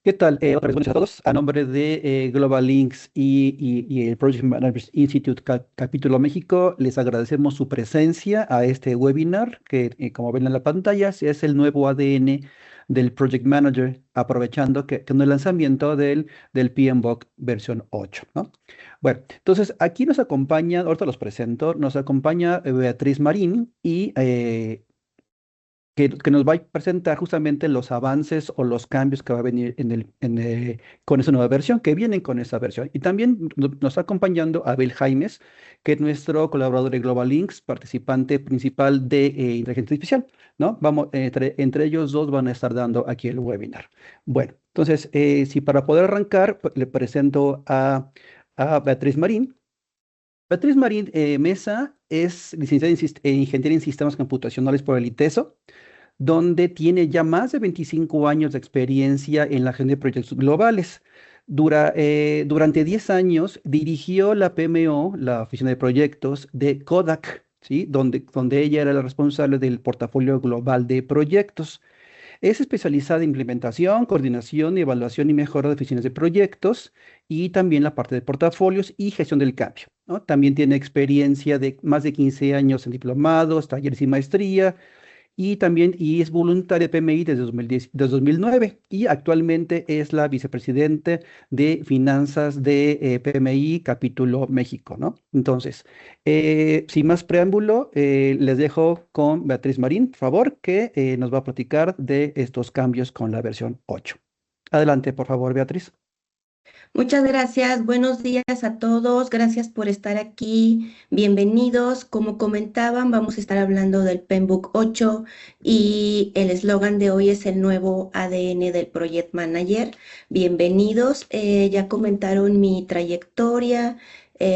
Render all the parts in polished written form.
¿Qué tal? Otra vez buenas noches a todos. A nombre de Global Links y el Project Managers Institute Capítulo México, les agradecemos su presencia a este webinar que, como ven en la pantalla, es el nuevo ADN del Project Manager, aprovechando que con el lanzamiento del PMBOK versión 8, ¿no? Bueno, entonces aquí nos acompaña, ahorita los presento, nos acompaña Beatriz Marín y que nos va a presentar justamente los avances o los cambios que va a venir con esa nueva versión, que vienen con esa versión. Y también nos está acompañando Abel Jaimes, que es nuestro colaborador de Global Links, participante principal de inteligencia artificial, ¿no? Vamos, entre ellos dos van a estar dando aquí el webinar. Bueno, entonces, si para poder arrancar, le presento a Beatriz Marín. Beatriz Marín Mesa es licenciada en Ingeniería en Sistemas Computacionales por el ITESO, donde tiene ya más de 25 años de experiencia en la gestión de proyectos globales. Durante 10 años dirigió la PMO, la Oficina de Proyectos de Kodak, ¿sí? Donde ella era la responsable del portafolio global de proyectos. Es especializada en implementación, coordinación, evaluación y mejora de oficinas de proyectos y también la parte de portafolios y gestión del cambio, ¿no? También tiene experiencia de más de 15 años en diplomados, talleres y maestría, y es voluntaria de PMI desde 2009 y actualmente es la vicepresidente de finanzas de PMI Capítulo México, ¿no? Entonces, sin más preámbulo, les dejo con Beatriz Marín, por favor, que nos va a platicar de estos cambios con la versión 8. Adelante, por favor, Beatriz. Muchas gracias, buenos días a todos, gracias por estar aquí, bienvenidos. Como comentaban, vamos a estar hablando del Penbook 8 y el eslogan de hoy es el nuevo ADN del Project Manager. Bienvenidos, ya comentaron mi trayectoria. Yo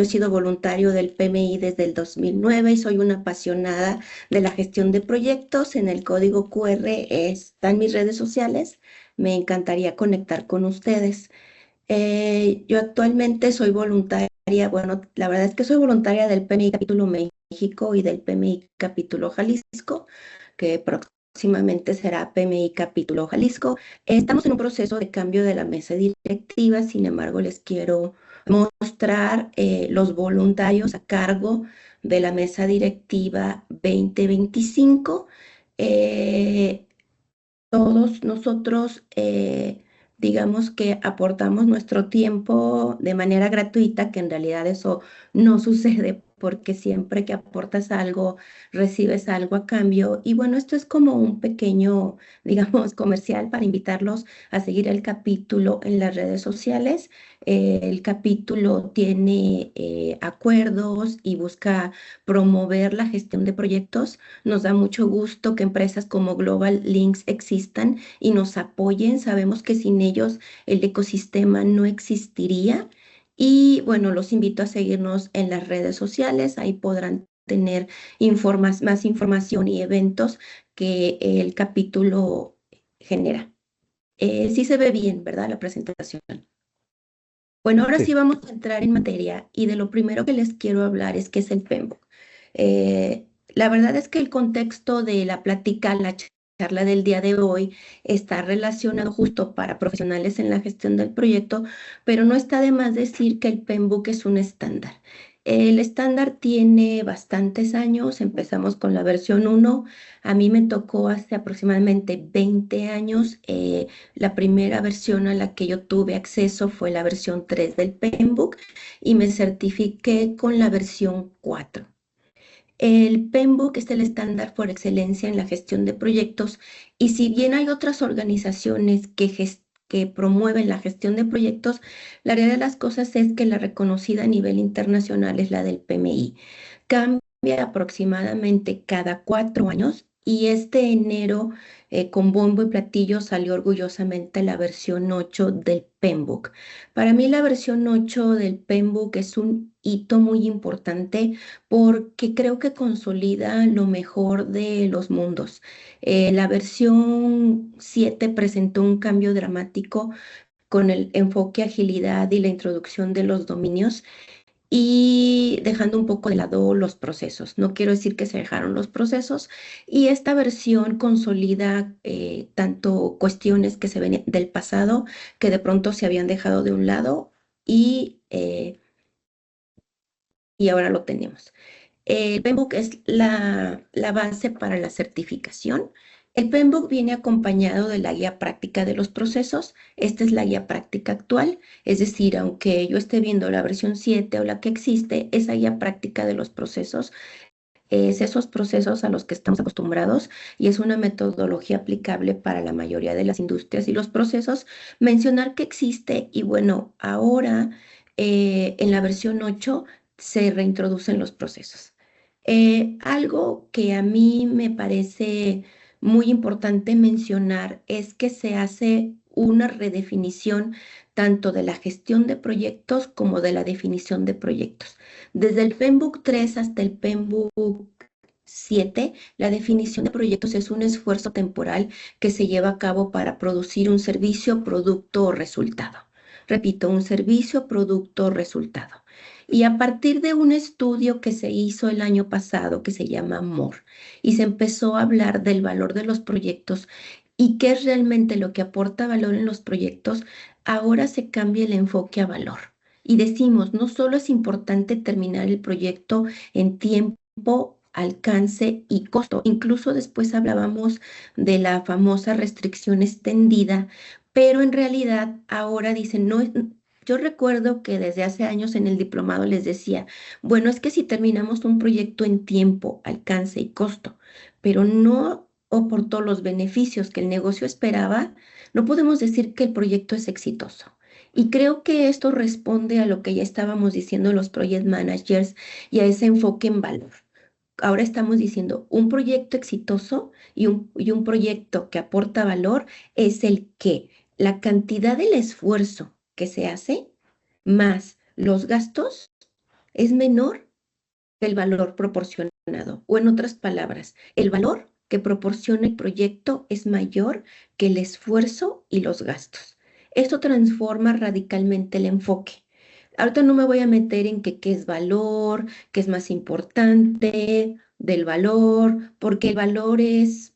he sido voluntario del PMI desde el 2009 y soy una apasionada de la gestión de proyectos. En el código QR están mis redes sociales. Me encantaría conectar con ustedes. Yo actualmente soy voluntaria, bueno, la verdad es que soy voluntaria del PMI Capítulo México y del PMI Capítulo Jalisco, que próximamente será PMI Capítulo Jalisco. Estamos en un proceso de cambio de la mesa directiva, sin embargo, les quiero mostrar los voluntarios a cargo de la mesa directiva 2025. Eh, Todos nosotros, digamos que aportamos nuestro tiempo de manera gratuita, que en realidad eso no sucede porque siempre que aportas algo, recibes algo a cambio. Y bueno, esto es como un pequeño, digamos, comercial para invitarlos a seguir el capítulo en las redes sociales. El capítulo tiene acuerdos y busca promover la gestión de proyectos. Nos da mucho gusto que empresas como Global Links existan y nos apoyen. Sabemos que sin ellos el ecosistema no existiría. Y bueno, los invito a seguirnos en las redes sociales. Ahí podrán tener más información y eventos que el capítulo genera. Sí se ve bien, ¿verdad? La presentación. Bueno, ahora sí Sí. vamos a entrar en materia y de lo primero que les quiero hablar es qué es el PMBOK. La verdad es que el contexto de la plática, la charla del día de hoy está relacionado justo para profesionales en la gestión del proyecto, pero no está de más decir que el PMBOK es un estándar. El estándar tiene bastantes años, empezamos con la versión 1, a mí me tocó hace aproximadamente 20 años. La primera versión a la que yo tuve acceso fue la versión 3 del PMBOK y me certifiqué con la versión 4. El PMBOK es el estándar por excelencia en la gestión de proyectos y si bien hay otras organizaciones que promueven la gestión de proyectos, la realidad de las cosas es que la reconocida a nivel internacional es la del PMI. Cambia aproximadamente cada 4 años y este enero con bombo y platillo salió orgullosamente la versión 8 del PMBOK. Para mí la versión 8 del PMBOK es un hito muy importante porque creo que consolida lo mejor de los mundos. La versión 7 presentó un cambio dramático con el enfoque agilidad y la introducción de los dominios y dejando un poco de lado los procesos. No quiero decir que se dejaron los procesos y esta versión consolida tanto cuestiones que se venían del pasado que de pronto se habían dejado de un lado y ahora lo tenemos. El PMBOK es la base para la certificación. El PMBOK viene acompañado de la guía práctica de los procesos. Esta es la guía práctica actual, es decir, aunque yo esté viendo la versión 7 o la que existe, esa guía práctica de los procesos es esos procesos a los que estamos acostumbrados y es una metodología aplicable para la mayoría de las industrias y los procesos. Mencionar que existe y bueno, ahora en la versión 8 se reintroducen los procesos. Algo que a mí me parece muy importante mencionar es que se hace una redefinición tanto de la gestión de proyectos como de la definición de proyectos. Desde el PMBOK 3 hasta el PMBOK 7, la definición de proyectos es un esfuerzo temporal que se lleva a cabo para producir un servicio, producto o resultado. Repito, un servicio, producto o resultado. Y a partir de un estudio que se hizo el año pasado, que se llama MORE, y se empezó a hablar del valor de los proyectos y qué es realmente lo que aporta valor en los proyectos, ahora se cambia el enfoque a valor. Y decimos, no solo es importante terminar el proyecto en tiempo, alcance y costo. Incluso después hablábamos de la famosa restricción extendida, pero en realidad ahora dicen, no, yo recuerdo que desde hace años en el diplomado les decía, bueno, es que si terminamos un proyecto en tiempo, alcance y costo, pero no aportó los beneficios que el negocio esperaba, no podemos decir que el proyecto es exitoso. Y creo que esto responde a lo que ya estábamos diciendo los project managers y a ese enfoque en valor. Ahora estamos diciendo un proyecto exitoso y un proyecto que aporta valor es el que la cantidad del esfuerzo que se hace más los gastos es menor que el valor proporcionado. O en otras palabras, el valor que proporciona el proyecto es mayor que el esfuerzo y los gastos. Esto transforma radicalmente el enfoque. Ahorita no me voy a meter en qué es valor, qué es más importante del valor, porque el valor es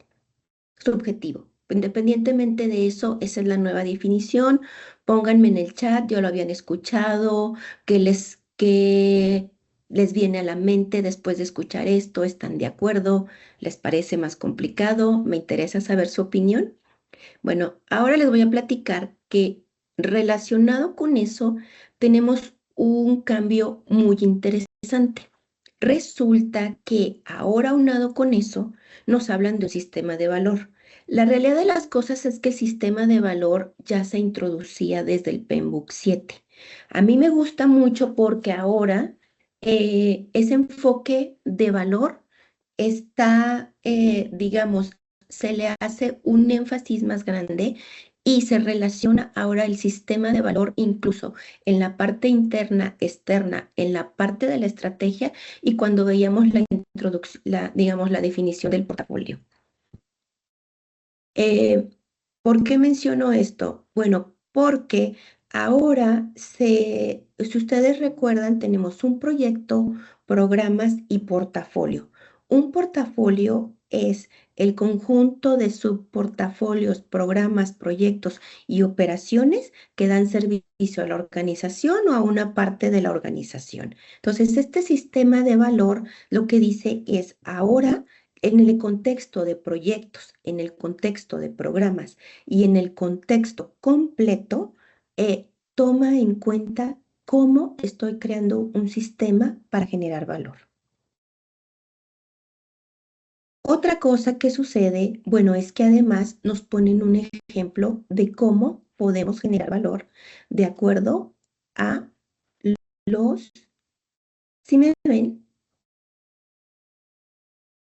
subjetivo. Independientemente de eso, esa es la nueva definición. Pónganme en el chat, ya lo habían escuchado, qué les viene a la mente después de escuchar esto, ¿están de acuerdo? ¿Les parece más complicado? Me interesa saber su opinión. Bueno, ahora les voy a platicar que relacionado con eso tenemos un cambio muy interesante. Resulta que ahora aunado con eso nos hablan de un sistema de valor. La realidad de las cosas es que el sistema de valor ya se introducía desde el PMBOK 7. A mí me gusta mucho porque ahora ese enfoque de valor está, digamos, se le hace un énfasis más grande y se relaciona ahora el sistema de valor incluso en la parte interna, externa, en la parte de la estrategia y cuando veíamos la introducción, digamos, la definición del portafolio. Eh, ¿Por qué menciono esto? Bueno, porque ahora, si ustedes recuerdan, tenemos un proyecto, programas y portafolio. Un portafolio es el conjunto de subportafolios, programas, proyectos y operaciones que dan servicio a la organización o a una parte de la organización. Entonces, este sistema de valor lo que dice es ahora en el contexto de proyectos, en el contexto de programas y en el contexto completo, toma en cuenta cómo estoy creando un sistema para generar valor. Otra cosa que sucede, bueno, es que además nos ponen un ejemplo de cómo podemos generar valor de acuerdo a los, ¿sí me ven?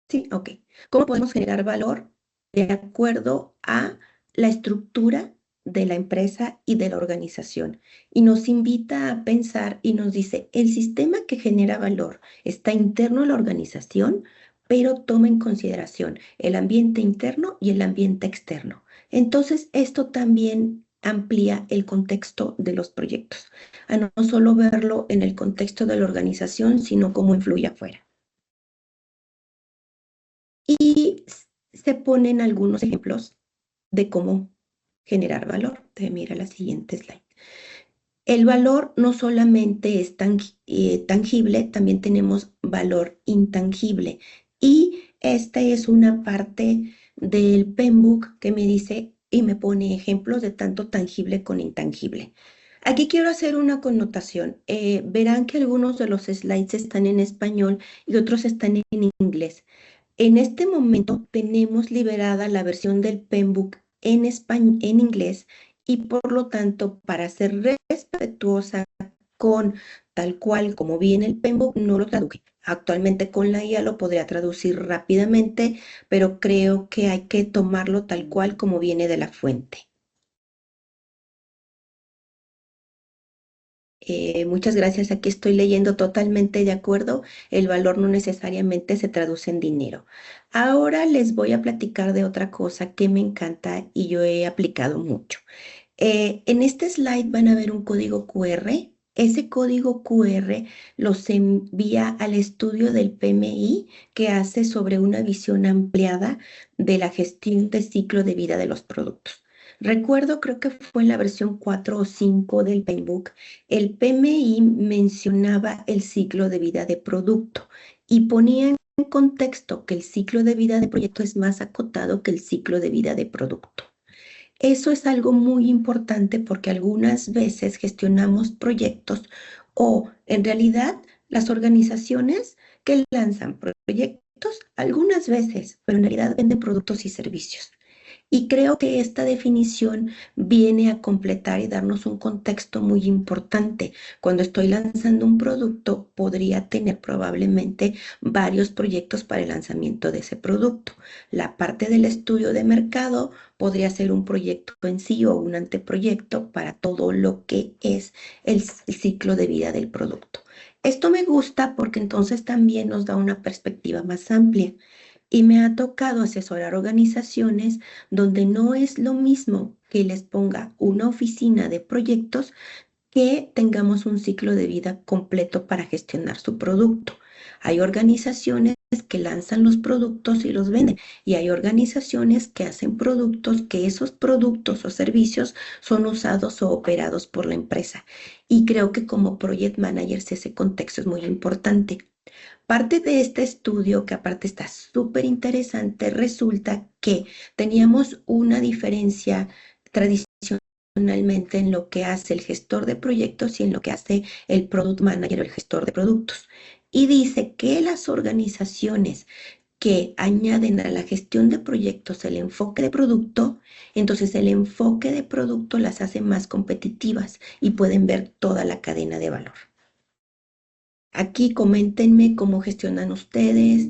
Sí, ok. ¿Cómo podemos generar valor de acuerdo a la estructura de la empresa y de la organización? Y nos invita a pensar y nos dice, el sistema que genera valor está interno a la organización, pero toma en consideración el ambiente interno y el ambiente externo. Entonces, esto también amplía el contexto de los proyectos, a no solo verlo en el contexto de la organización, sino cómo influye afuera. Y se ponen algunos ejemplos de cómo generar valor. Te mira la siguiente slide. El valor no solamente es tangible, también tenemos valor intangible. Y esta es una parte del Penbook que me dice y me pone ejemplos de tanto tangible con intangible. Aquí quiero hacer una connotación. Verán que algunos de los slides están en español y otros están en inglés. En este momento tenemos liberada la versión del Penbook en inglés y por lo tanto, para ser respetuosa con tal cual como viene el Penbook, no lo traduje. Actualmente con la IA lo podría traducir rápidamente, pero creo que hay que tomarlo tal cual como viene de la fuente. Muchas gracias. Aquí estoy leyendo totalmente de acuerdo. El valor no necesariamente se traduce en dinero. Ahora les voy a platicar de otra cosa que me encanta y yo he aplicado mucho. En este slide van a ver un código QR. Ese código QR los envía al estudio del PMI que hace sobre una visión ampliada de la gestión de ciclo de vida de los productos. Recuerdo, creo que fue en la versión 4 o 5 del Playbook, el PMI mencionaba el ciclo de vida de producto y ponía en contexto que el ciclo de vida de proyecto es más acotado que el ciclo de vida de producto. Eso es algo muy importante porque algunas veces gestionamos proyectos o en realidad las organizaciones que lanzan proyectos algunas veces, pero en realidad venden productos y servicios. Y creo que esta definición viene a completar y darnos un contexto muy importante. Cuando estoy lanzando un producto, podría tener probablemente varios proyectos para el lanzamiento de ese producto. La parte del estudio de mercado podría ser un proyecto en sí o un anteproyecto para todo lo que es el ciclo de vida del producto. Esto me gusta porque entonces también nos da una perspectiva más amplia. Y me ha tocado asesorar organizaciones donde no es lo mismo que les ponga una oficina de proyectos que tengamos un ciclo de vida completo para gestionar su producto. Hay organizaciones que lanzan los productos y los venden y hay organizaciones que hacen productos que esos productos o servicios son usados o operados por la empresa. Y creo que como project managers ese contexto es muy importante. Parte de este estudio, que aparte está súper interesante, resulta que teníamos una diferencia tradicionalmente en lo que hace el gestor de proyectos y en lo que hace el product manager o el gestor de productos. Y dice que las organizaciones que añaden a la gestión de proyectos el enfoque de producto, entonces el enfoque de producto las hace más competitivas y pueden ver toda la cadena de valor. Aquí coméntenme cómo gestionan ustedes,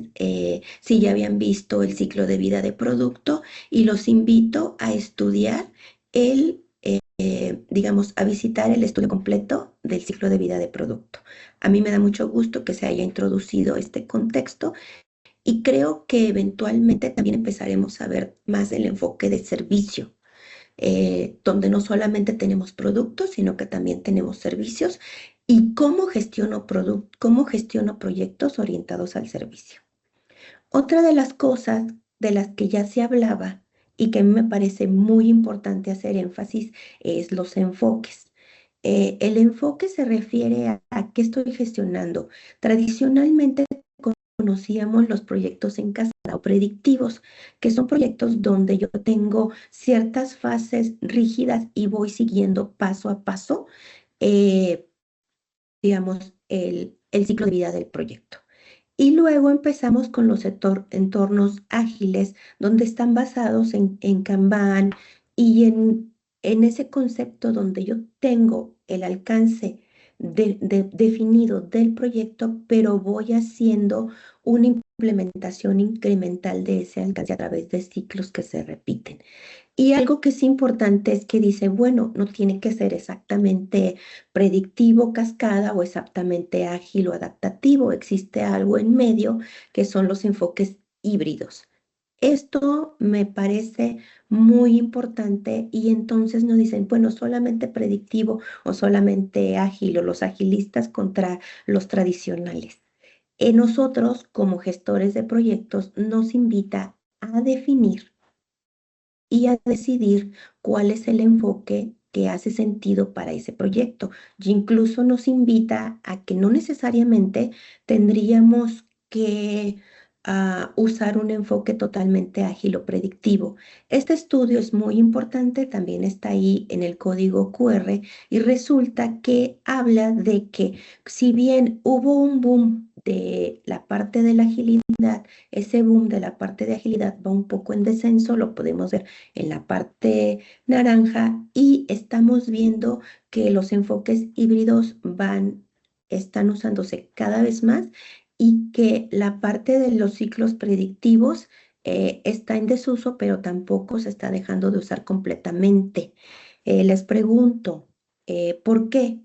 si ya habían visto el ciclo de vida de producto y los invito a estudiar digamos, a visitar el estudio completo del ciclo de vida de producto. A mí me da mucho gusto que se haya introducido este contexto y creo que eventualmente también empezaremos a ver más el enfoque de servicio, donde no solamente tenemos productos, sino que también tenemos servicios y cómo gestiono proyectos orientados al servicio. Otra de las cosas de las que ya se hablaba y que a mí me parece muy importante hacer énfasis es los enfoques. El enfoque se refiere a qué estoy gestionando. Tradicionalmente conocíamos los proyectos en cascada o predictivos, que son proyectos donde yo tengo ciertas fases rígidas y voy siguiendo paso a paso, eh, digamos, el ciclo de vida del proyecto. Y luego empezamos con los entornos ágiles, donde están basados en Kanban y en ese concepto donde yo tengo el alcance definido del proyecto, pero voy haciendo una implementación incremental de ese alcance a través de ciclos que se repiten. Y algo que es importante es que dice, bueno, no tiene que ser exactamente predictivo, cascada o exactamente ágil o adaptativo. Existe algo en medio que son los enfoques híbridos. Esto me parece muy importante y entonces nos dicen, bueno, solamente predictivo o solamente ágil o los agilistas contra los tradicionales. Nosotros, como gestores de proyectos, nos invita a definir y a decidir cuál es el enfoque que hace sentido para ese proyecto. Y incluso nos invita a que no necesariamente tendríamos que usar un enfoque totalmente ágil o predictivo. Este estudio es muy importante, también está ahí en el código QR y resulta que habla de que si bien hubo un boom de la parte de la agilidad, ese boom de la parte de agilidad va un poco en descenso, lo podemos ver en la parte naranja y estamos viendo que los enfoques híbridos están usándose cada vez más y que la parte de los ciclos predictivos está en desuso, pero tampoco se está dejando de usar completamente. Les pregunto, ¿por qué?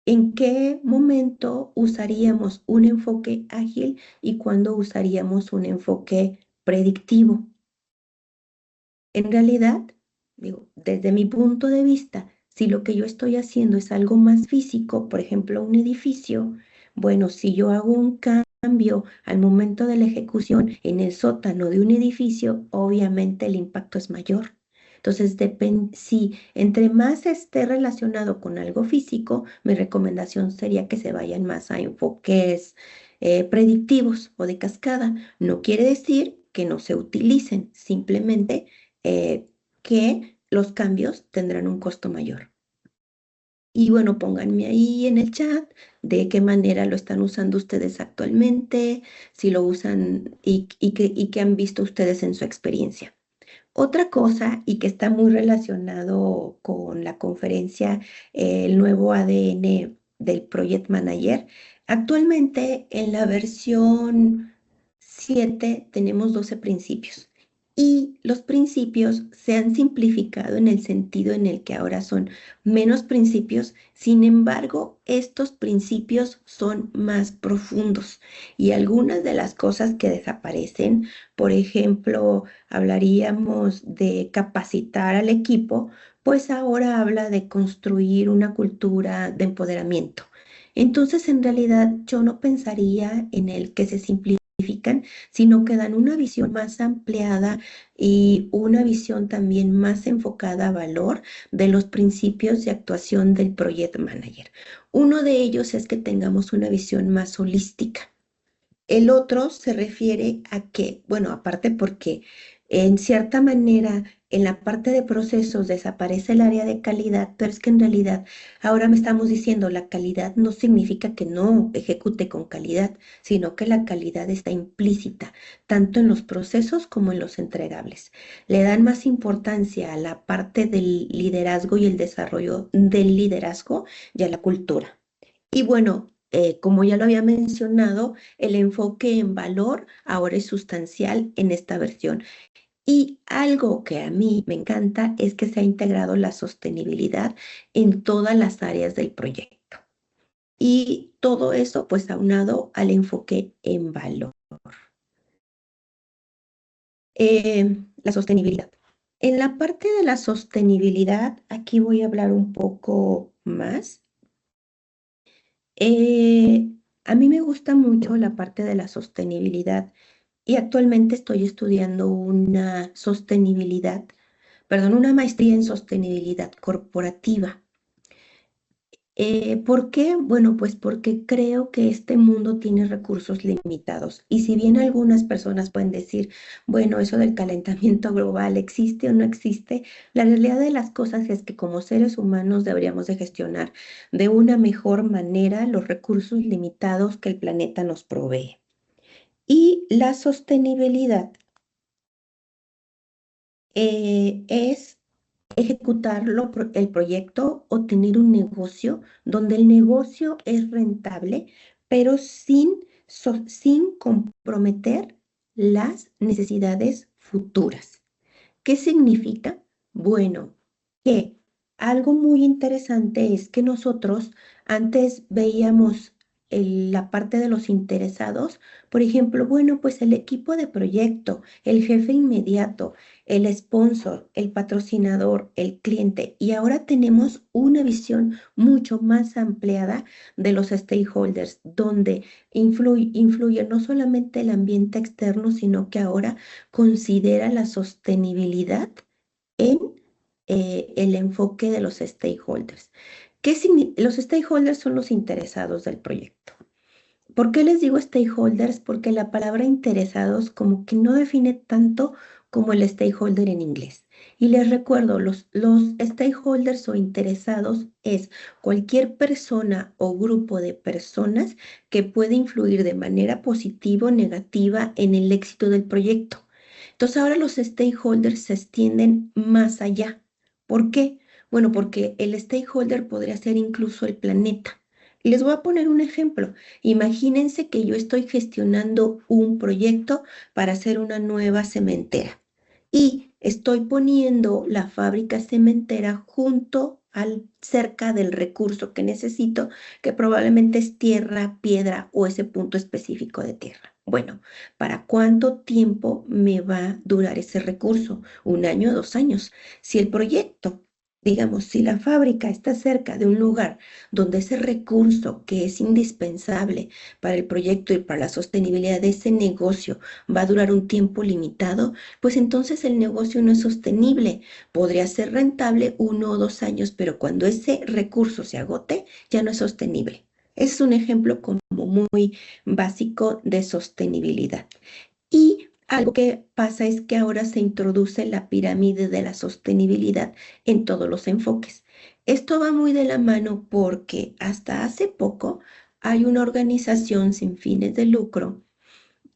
¿En qué momento usaríamos un enfoque ágil y cuándo usaríamos un enfoque predictivo? En realidad, digo, desde mi punto de vista, si lo que yo estoy haciendo es algo más físico, por ejemplo, un edificio, bueno, si yo hago un cambio al momento de la ejecución en el sótano de un edificio, obviamente el impacto es mayor. Entonces, si entre más esté relacionado con algo físico, mi recomendación sería que se vayan más a enfoques predictivos o de cascada. No quiere decir que no se utilicen, simplemente eh, que los cambios tendrán un costo mayor. Y bueno, pónganme ahí en el chat de qué manera lo están usando ustedes actualmente, si lo usan y qué han visto ustedes en su experiencia. Otra cosa, y que está muy relacionado con la conferencia, el nuevo ADN del Project Manager, actualmente en la versión 7 tenemos 12 principios y los principios se han simplificado en el sentido en el que ahora son menos principios. Sin embargo, estos principios son más profundos y algunas de las cosas que desaparecen, por ejemplo, hablaríamos de capacitar al equipo, pues ahora habla de construir una cultura de empoderamiento. Entonces, en realidad, yo no pensaría en el que se simplifican, sino que dan una visión más ampliada y una visión también más enfocada a valor de los principios de actuación del Project Manager. Uno de ellos es que tengamos una visión más holística. El otro se refiere a que, bueno, aparte porque en cierta manera en la parte de procesos desaparece el área de calidad, pero es que en realidad ahora me estamos diciendo la calidad no significa que no ejecute con calidad, sino que la calidad está implícita tanto en los procesos como en los entregables. Le dan más importancia a la parte del liderazgo y el desarrollo del liderazgo y a la cultura. Y bueno, como ya lo había mencionado, el enfoque en valor ahora es sustancial en esta versión. Y algo que a mí me encanta es que se ha integrado la sostenibilidad en todas las áreas del proyecto. Y todo eso pues aunado al enfoque en valor. La sostenibilidad. En la parte de la sostenibilidad, aquí voy a hablar un poco más. Eh, a mí me gusta mucho la parte de la sostenibilidad y actualmente estoy estudiando una maestría en sostenibilidad corporativa. ¿Por qué? Bueno, pues porque creo que este mundo tiene recursos limitados. Y si bien algunas personas pueden decir, bueno, eso del calentamiento global existe o no existe, la realidad de las cosas es que como seres humanos deberíamos de gestionar de una mejor manera los recursos limitados que el planeta nos provee. Y la sostenibilidad es el proyecto o tener un negocio donde el negocio es rentable, pero sin comprometer las necesidades futuras. ¿Qué significa? Bueno, que algo muy interesante es que nosotros antes veíamos la parte de los interesados, por ejemplo, bueno, pues el equipo de proyecto, el jefe inmediato, el sponsor, el patrocinador, el cliente. Y ahora tenemos una visión mucho más ampliada de los stakeholders, donde influye no solamente el ambiente externo, sino que ahora considera la sostenibilidad en el enfoque de los stakeholders. Los stakeholders son los interesados del proyecto. ¿Por qué les digo stakeholders? Porque la palabra interesados como que no define tanto como el stakeholder en inglés. Y les recuerdo, los stakeholders o interesados es cualquier persona o grupo de personas que puede influir de manera positiva o negativa en el éxito del proyecto. Entonces ahora los stakeholders se extienden más allá. ¿Por qué? Bueno, porque el stakeholder podría ser incluso el planeta. Y les voy a poner un ejemplo. Imagínense que yo estoy gestionando un proyecto para hacer una nueva cementera y estoy poniendo la fábrica cementera cerca del recurso que necesito, que probablemente es tierra, piedra o ese punto específico de tierra. Bueno, ¿para cuánto tiempo me va a durar ese recurso? ¿Un año, 2 años? Si el proyecto, digamos, si la fábrica está cerca de un lugar donde ese recurso que es indispensable para el proyecto y para la sostenibilidad de ese negocio va a durar un tiempo limitado, pues entonces el negocio no es sostenible. Podría ser rentable 1 o 2 años, pero cuando ese recurso se agote, ya no es sostenible. Es un ejemplo como muy básico de sostenibilidad. Y algo que pasa es que ahora se introduce la pirámide de la sostenibilidad en todos los enfoques. Esto va muy de la mano porque hasta hace poco hay una organización sin fines de lucro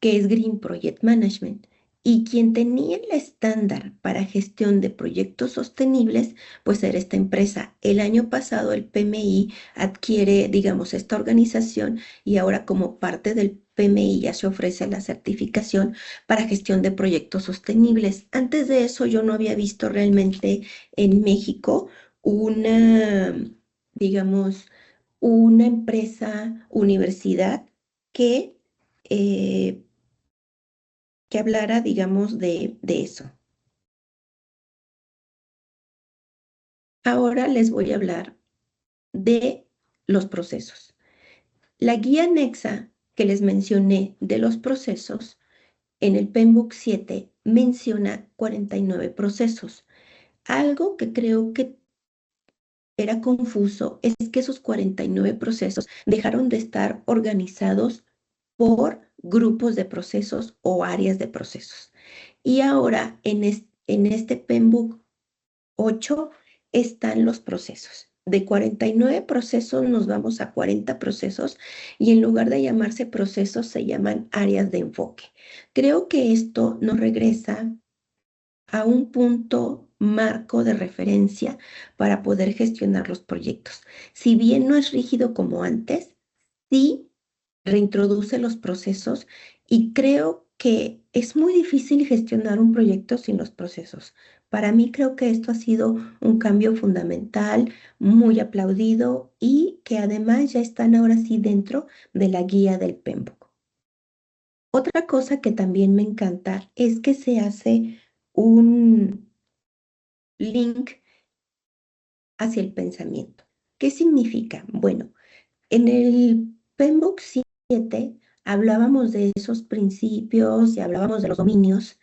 que es Green Project Management. Y quien tenía el estándar para gestión de proyectos sostenibles, pues era esta empresa. El año pasado el PMI adquiere, digamos, esta organización y ahora como parte del PMI ya se ofrece la certificación para gestión de proyectos sostenibles. Antes de eso yo no había visto realmente en México una, digamos, una empresa, universidad que eh, que hablara, digamos, de eso. Ahora les voy a hablar de los procesos. La guía anexa que les mencioné de los procesos en el PMBOK 7 menciona 49 procesos. Algo que creo que era confuso es que esos 49 procesos dejaron de estar organizados por grupos de procesos o áreas de procesos. Y ahora en este PMBOK 8 están los procesos. De 49 procesos nos vamos a 40 procesos y en lugar de llamarse procesos se llaman áreas de enfoque. Creo que esto nos regresa a un punto marco de referencia para poder gestionar los proyectos. Si bien no es rígido como antes, sí reintroduce los procesos y creo que es muy difícil gestionar un proyecto sin los procesos. Para mí creo que esto ha sido un cambio fundamental, muy aplaudido y que además ya están ahora sí dentro de la guía del PMBOK. Otra cosa que también me encanta es que se hace un link hacia el pensamiento. ¿Qué significa? Bueno, en el PMBOK 7 hablábamos de esos principios y hablábamos de los dominios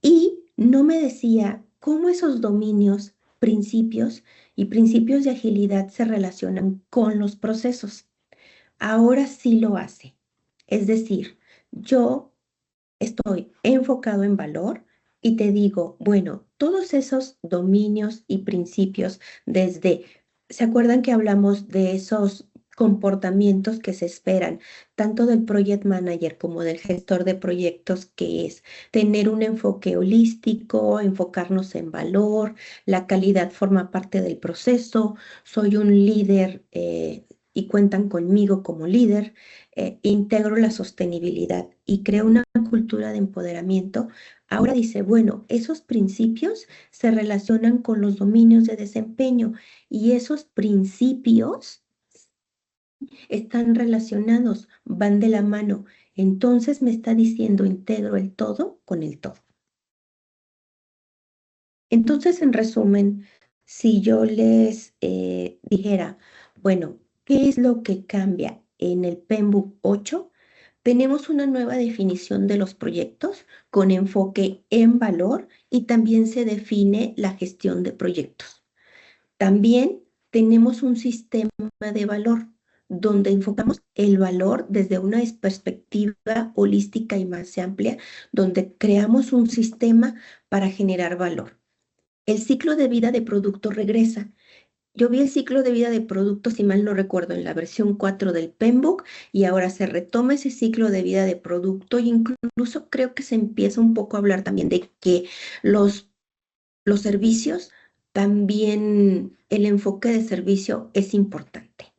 y no me decía cómo esos dominios, principios y principios de agilidad se relacionan con los procesos. Ahora sí lo hace. Es decir, yo estoy enfocado en valor y te digo, bueno, todos esos dominios y principios desde, ¿se acuerdan que hablamos de esos comportamientos que se esperan tanto del project manager como del gestor de proyectos, que es tener un enfoque holístico, enfocarnos en valor, la calidad forma parte del proceso, soy un líder y cuentan conmigo como líder, integro la sostenibilidad y creo una cultura de empoderamiento? Ahora dice, bueno, esos principios se relacionan con los dominios de desempeño y esos principios Están relacionados, van de la mano. Entonces me está diciendo integro el todo con el todo. Entonces, en resumen, si yo les dijera, bueno, ¿qué es lo que cambia en el PMBOK 8? Tenemos una nueva definición de los proyectos con enfoque en valor y también se define la gestión de proyectos. También tenemos un sistema de valor donde enfocamos el valor desde una perspectiva holística y más amplia, donde creamos un sistema para generar valor. El ciclo de vida de producto regresa. Yo vi el ciclo de vida de producto, si mal no recuerdo, en la versión 4 del PMBOK y ahora se retoma ese ciclo de vida de producto e incluso creo que se empieza un poco a hablar también de que los, los servicios, también el enfoque de servicio es importante.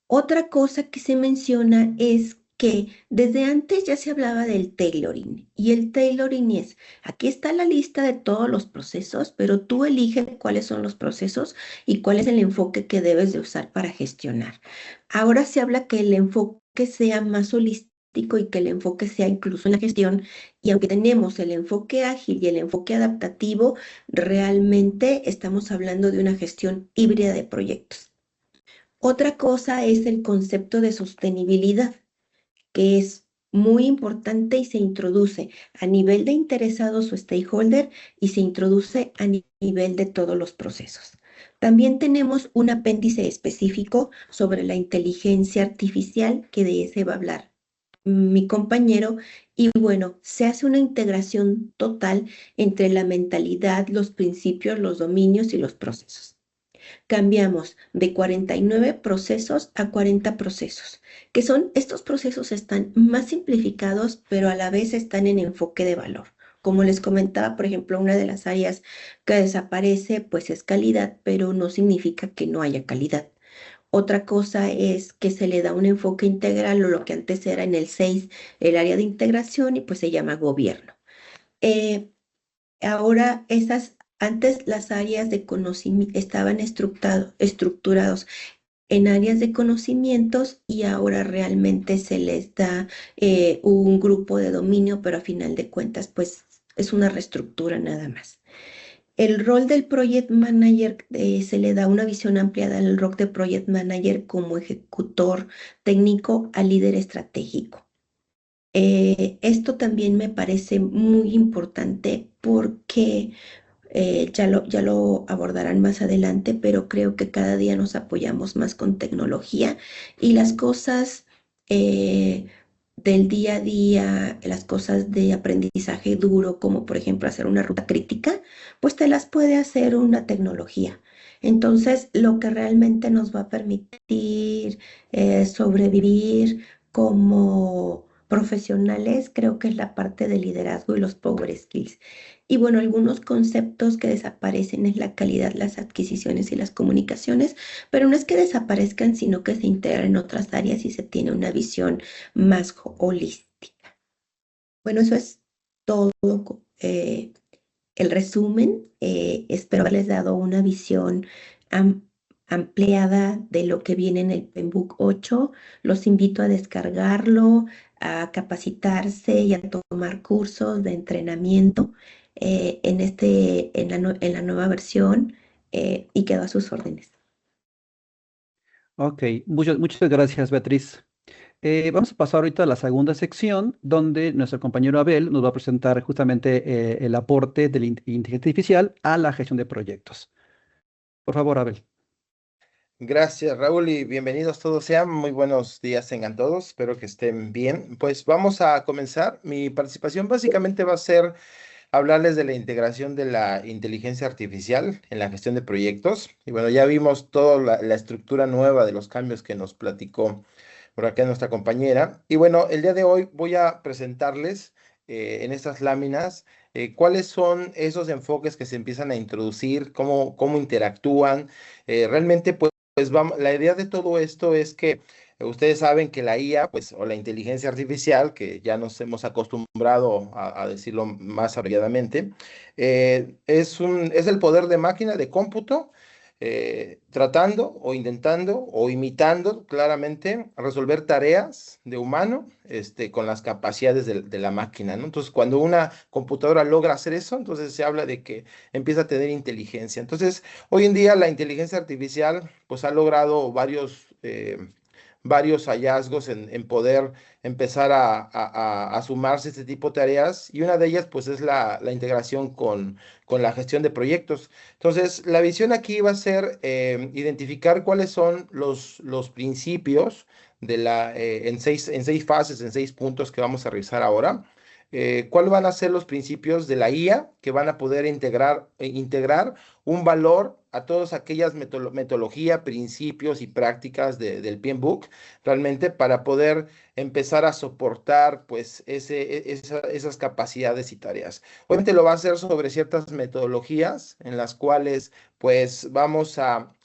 Otra cosa que se menciona es que desde antes ya se hablaba del tailoring y el tailoring es, aquí está la lista de todos los procesos, pero tú eliges cuáles son los procesos y cuál es el enfoque que debes de usar para gestionar. Ahora se habla que el enfoque sea más holístico y que el enfoque sea incluso en la gestión y aunque tenemos el enfoque ágil y el enfoque adaptativo, realmente estamos hablando de una gestión híbrida de proyectos. Otra cosa es el concepto de sostenibilidad, que es muy importante y se introduce a nivel de interesados o stakeholder y se introduce a nivel de todos los procesos. También tenemos un apéndice específico sobre la inteligencia artificial, que de ese va a hablar mi compañero, y bueno, se hace una integración total entre la mentalidad, los principios, los dominios y los procesos. Cambiamos de 49 procesos a 40 procesos, que son, estos procesos están más simplificados, pero a la vez están en enfoque de valor. Como les comentaba, por ejemplo, una de las áreas que desaparece, pues es calidad, pero no significa que no haya calidad. Otra cosa es que se le da un enfoque integral o lo que antes era en el 6 el área de integración, y pues se llama gobierno. Eh, Ahora antes las áreas de conocimiento estaban estructurados en áreas de conocimientos y ahora realmente se les da un grupo de dominio, pero a final de cuentas pues es una reestructura nada más. El rol del Project Manager, se le da una visión ampliada al rol de Project Manager como ejecutor técnico a líder estratégico. Esto también me parece muy importante porque ya lo abordarán más adelante, pero creo que cada día nos apoyamos más con tecnología y las cosas eh, del día a día, las cosas de aprendizaje duro, como por ejemplo hacer una ruta crítica, pues te las puede hacer una tecnología. Entonces, lo que realmente nos va a permitir sobrevivir como profesionales, creo que es la parte de liderazgo y los power skills. Y bueno, algunos conceptos que desaparecen es la calidad, las adquisiciones y las comunicaciones, pero no es que desaparezcan, sino que se integran en otras áreas y se tiene una visión más holística. Bueno, eso es todo el resumen. Espero haberles dado una visión am- ampliada de lo que viene en el PMBOK 8. Los invito a descargarlo, a capacitarse y a tomar cursos de entrenamiento en la nueva versión, y quedo a sus órdenes. Ok, muchas gracias, Beatriz. Vamos a pasar ahorita a la segunda sección, donde nuestro compañero Abel nos va a presentar justamente el aporte de la inteligencia artificial a la gestión de proyectos. Por favor, Abel. Gracias, Raúl, y bienvenidos todos sean. Muy buenos días tengan todos. Espero que estén bien. Pues vamos a comenzar. Mi participación básicamente va a ser hablarles de la integración de la inteligencia artificial en la gestión de proyectos. Y bueno, ya vimos toda la estructura nueva de los cambios que nos platicó por acá nuestra compañera. Y bueno, el día de hoy voy a presentarles en estas láminas cuáles son esos enfoques que se empiezan a introducir, cómo interactúan. Realmente, pues vamos, la idea de todo esto es que ustedes saben que la IA, pues, o la inteligencia artificial, que ya nos hemos acostumbrado a decirlo más abreviadamente, es el poder de máquina de cómputo tratando o intentando o imitando claramente resolver tareas de humano con las capacidades de la máquina, ¿no? Entonces, cuando una computadora logra hacer eso, entonces se habla de que empieza a tener inteligencia. Entonces, hoy en día la inteligencia artificial pues ha logrado varios hallazgos en poder empezar a sumarse a este tipo de tareas y una de ellas pues es la integración con la gestión de proyectos. Entonces, la visión aquí va a ser identificar cuáles son los principios en seis fases, en 6 puntos que vamos a revisar ahora. ¿Cuáles van a ser los principios de la IA que van a poder integrar un valor a todas aquellas metodologías, principios y prácticas del PMBOK, realmente para poder empezar a soportar pues esas capacidades y tareas? Obviamente lo va a hacer sobre ciertas metodologías en las cuales pues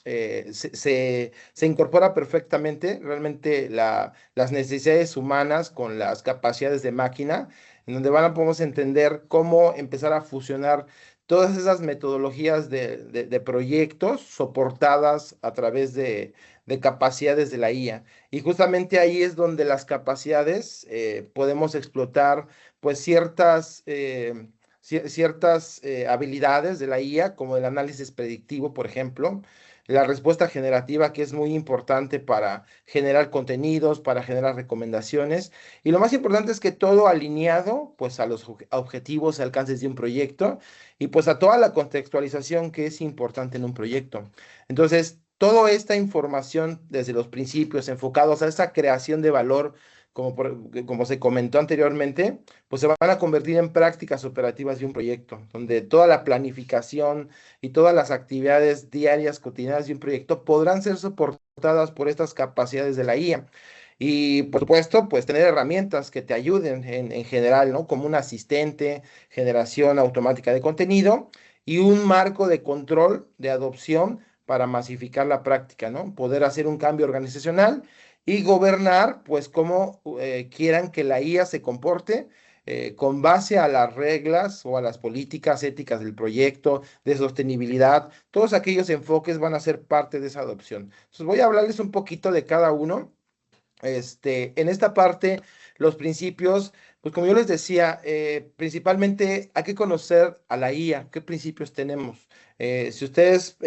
se incorpora perfectamente realmente las necesidades humanas con las capacidades de máquina, en donde podemos entender cómo empezar a fusionar todas esas metodologías de proyectos soportadas a través de capacidades de la IA. Y justamente ahí es donde las capacidades podemos explotar pues ciertas habilidades de la IA, como el análisis predictivo, por ejemplo, la respuesta generativa, que es muy importante para generar contenidos, para generar recomendaciones. Y lo más importante es que todo alineado pues a los objetivos y alcances de un proyecto y pues a toda la contextualización que es importante en un proyecto. Entonces, toda esta información desde los principios enfocados a esa creación de valor, como se comentó anteriormente, pues se van a convertir en prácticas operativas de un proyecto, donde toda la planificación y todas las actividades diarias, cotidianas de un proyecto podrán ser soportadas por estas capacidades de la IA. Y por supuesto, pues tener herramientas que te ayuden en general, ¿no? Como un asistente, generación automática de contenido y un marco de control de adopción para masificar la práctica, ¿no? Poder hacer un cambio organizacional y gobernar, pues, como quieran que la IA se comporte. Con base a las reglas o a las políticas éticas del proyecto, de sostenibilidad, todos aquellos enfoques van a ser parte de esa adopción. Entonces voy a hablarles un poquito de cada uno. En esta parte, los principios, pues como yo les decía, principalmente hay que conocer a la IA, qué principios tenemos. Si ustedes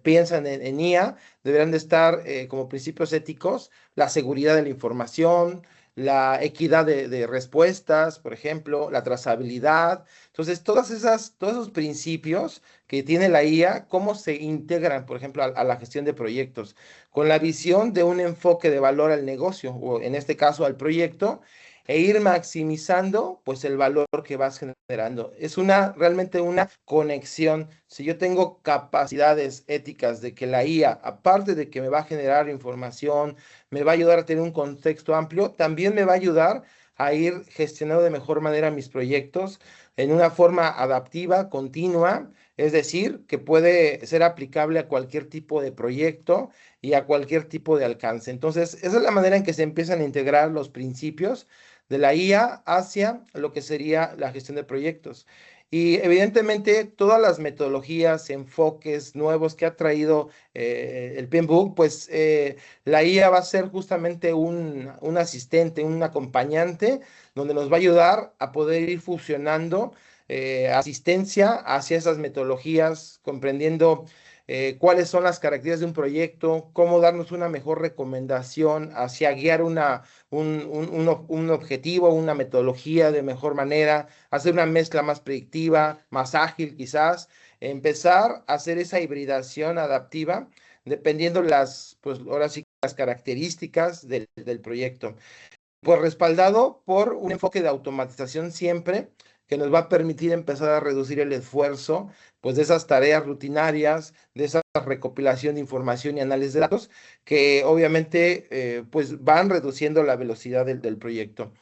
piensan en IA, deberán de estar como principios éticos la seguridad de la información, la equidad de respuestas, por ejemplo, la trazabilidad. Entonces, todos esos principios que tiene la IA, cómo se integran, por ejemplo, a la gestión de proyectos con la visión de un enfoque de valor al negocio, o en este caso al proyecto, e ir maximizando pues el valor que vas generando. Es realmente una conexión. Si yo tengo capacidades éticas de que la IA, aparte de que me va a generar información, me va a ayudar a tener un contexto amplio, también me va a ayudar a ir gestionando de mejor manera mis proyectos en una forma adaptiva, continua, es decir, que puede ser aplicable a cualquier tipo de proyecto y a cualquier tipo de alcance. Entonces, esa es la manera en que se empiezan a integrar los principios de la IA hacia lo que sería la gestión de proyectos. Y evidentemente todas las metodologías, enfoques nuevos que ha traído el PMBOK, pues la IA va a ser justamente un asistente, un acompañante, donde nos va a ayudar a poder ir fusionando asistencia hacia esas metodologías, comprendiendo cuáles son las características de un proyecto, cómo darnos una mejor recomendación hacia guiar un objetivo, una metodología de mejor manera, hacer una mezcla más predictiva, más ágil quizás, empezar a hacer esa hibridación adaptiva dependiendo pues ahora sí, las características del proyecto. Pues respaldado por un enfoque de automatización siempre que nos va a permitir empezar a reducir el esfuerzo pues de esas tareas rutinarias, de esa recopilación de información y análisis de datos que obviamente pues van reduciendo la velocidad del proyecto.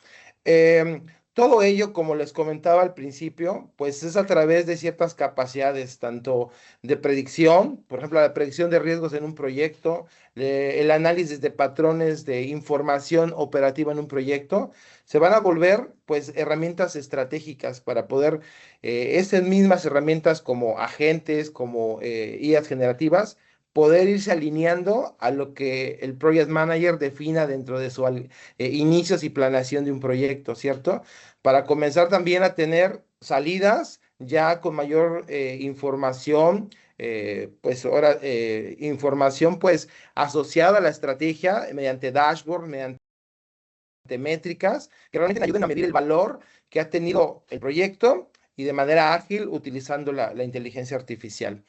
Todo ello, como les comentaba al principio, pues es a través de ciertas capacidades, tanto de predicción, por ejemplo, la predicción de riesgos en un proyecto, el análisis de patrones de información operativa en un proyecto, se van a volver pues herramientas estratégicas para poder, esas mismas herramientas como agentes, como IAs generativas, poder irse alineando a lo que el Project Manager defina dentro de sus inicios y planeación de un proyecto, ¿cierto? Para comenzar también a tener salidas ya con mayor información, pues ahora información pues asociada a la estrategia mediante dashboard, mediante métricas que realmente ayuden a medir el valor que ha tenido el proyecto y de manera ágil utilizando la inteligencia artificial.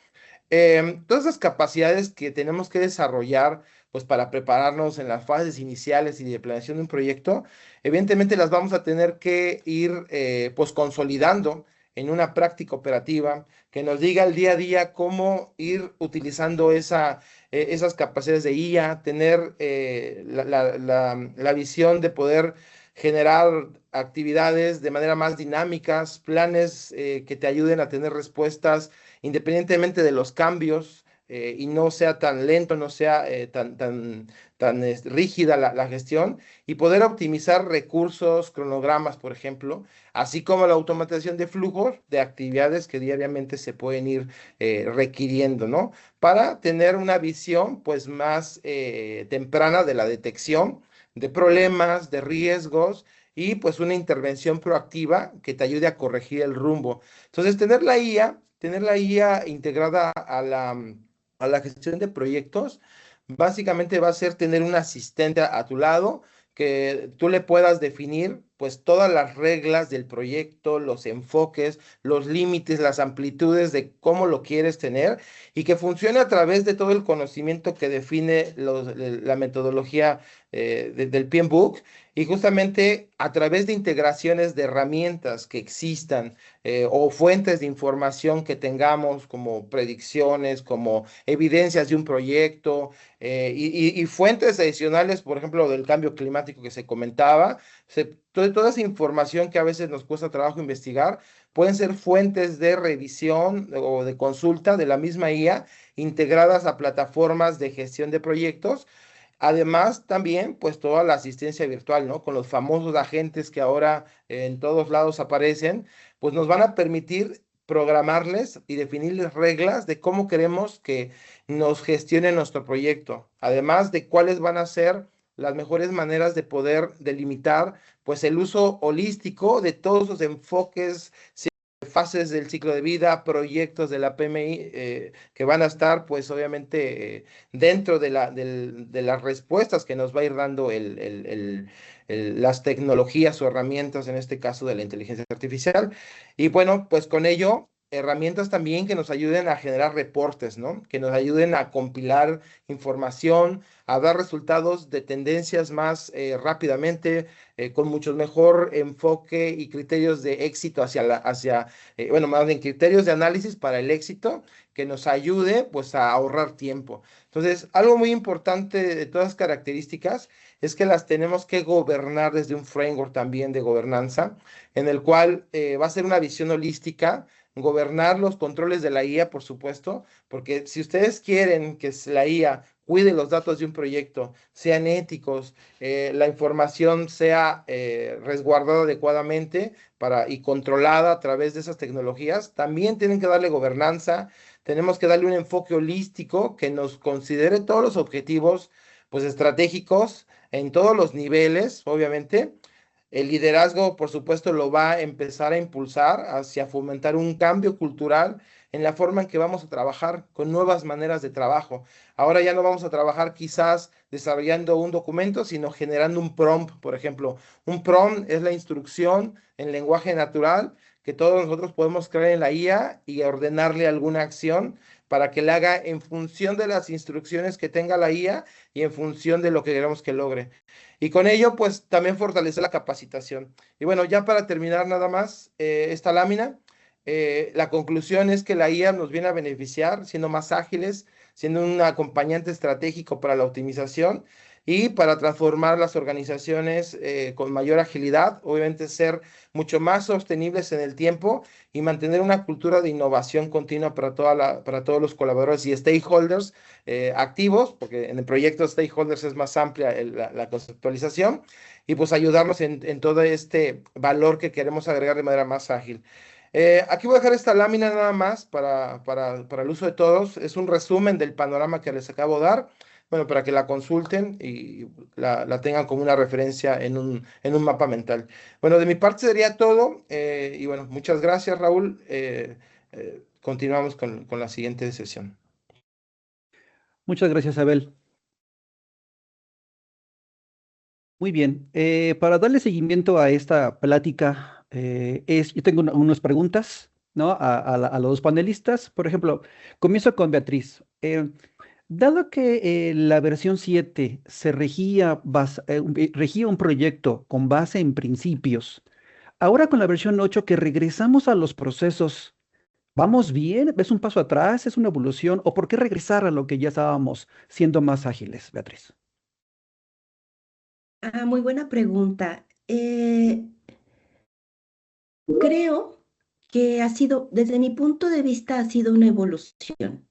Todas esas capacidades que tenemos que desarrollar pues para prepararnos en las fases iniciales y de planeación de un proyecto, evidentemente las vamos a tener que ir pues consolidando en una práctica operativa que nos diga el día a día cómo ir utilizando esas capacidades de IA, tener la visión de poder generar actividades de manera más dinámicas, planes que te ayuden a tener respuestas independientemente de los cambios, y no sea tan lento, no sea tan rígida la gestión, y poder optimizar recursos, cronogramas, por ejemplo, así como la automatización de flujos de actividades que diariamente se pueden ir requiriendo, ¿no? Para tener una visión pues más temprana de la detección de problemas, de riesgos y pues una intervención proactiva que te ayude a corregir el rumbo. Entonces, tener la IA integrada a la gestión de proyectos, básicamente va a ser tener un asistente a tu lado que tú le puedas definir pues todas las reglas del proyecto, los enfoques, los límites, las amplitudes de cómo lo quieres tener y que funcione a través de todo el conocimiento que define la metodología del PMBOK y justamente a través de integraciones de herramientas que existan o fuentes de información que tengamos como predicciones, como evidencias de un proyecto y fuentes adicionales, por ejemplo, del cambio climático que se comentaba. Toda esa información que a veces nos cuesta trabajo investigar, pueden ser fuentes de revisión o de consulta de la misma IA integradas a plataformas de gestión de proyectos. Además, también, pues toda la asistencia virtual, ¿no? Con los famosos agentes que ahora en todos lados aparecen, pues nos van a permitir programarles y definirles reglas de cómo queremos que nos gestione nuestro proyecto. Además de cuáles van a ser las mejores maneras de poder delimitar, pues el uso holístico de todos los enfoques, fases del ciclo de vida, proyectos de la PMI que van a estar, pues obviamente, dentro de las respuestas que nos va a ir dando las tecnologías o herramientas, en este caso de la inteligencia artificial. Y bueno, pues con ello, herramientas también que nos ayuden a generar reportes, ¿no? Que nos ayuden a compilar información, a dar resultados de tendencias más rápidamente, con mucho mejor enfoque y criterios de éxito bueno, más bien criterios de análisis para el éxito que nos ayude pues a ahorrar tiempo. Entonces, algo muy importante de todas las características es que las tenemos que gobernar desde un framework también de gobernanza, en el cual va a ser una visión holística, gobernar los controles de la IA, por supuesto, porque si ustedes quieren que la IA cuide los datos de un proyecto, sean éticos, la información sea resguardada adecuadamente y controlada a través de esas tecnologías, también tienen que darle gobernanza, tenemos que darle un enfoque holístico que nos considere todos los objetivos pues estratégicos en todos los niveles, obviamente. El liderazgo, por supuesto, lo va a empezar a impulsar hacia fomentar un cambio cultural en la forma en que vamos a trabajar con nuevas maneras de trabajo. Ahora ya no vamos a trabajar quizás desarrollando un documento, sino generando un prompt, por ejemplo. Un prompt es la instrucción en lenguaje natural que todos nosotros podemos crear en la IA y ordenarle alguna acción para que la haga en función de las instrucciones que tenga la IA y en función de lo que queremos que logre. Y con ello, pues también fortalecer la capacitación. Y bueno, ya para terminar nada más esta lámina, la conclusión es que la IA nos viene a beneficiar siendo más ágiles, siendo un acompañante estratégico para la optimización y para transformar las organizaciones con mayor agilidad, obviamente ser mucho más sostenibles en el tiempo y mantener una cultura de innovación continua para todos los colaboradores y stakeholders activos, porque en el proyecto stakeholders es más amplia la conceptualización, y pues ayudarnos en todo este valor que queremos agregar de manera más ágil. Aquí voy a dejar esta lámina nada más para el uso de todos. Es un resumen del panorama que les acabo de dar. Bueno, para que la consulten y la tengan como una referencia en un mapa mental. Bueno, de mi parte sería todo. Y bueno, muchas gracias, Raúl. Continuamos con la siguiente sesión. Muchas gracias, Abel. Muy bien. Para darle seguimiento a esta plática, yo tengo unas preguntas, ¿no? A los dos panelistas. Por ejemplo, comienzo con Beatriz. Dado que la versión 7 se regía un proyecto con base en principios, ahora con la versión 8 que regresamos a los procesos, ¿vamos bien? ¿Es un paso atrás? ¿Es una evolución? ¿O por qué regresar a lo que ya estábamos siendo más ágiles, Beatriz? Muy buena pregunta. Creo que ha sido, desde mi punto de vista, ha sido una evolución.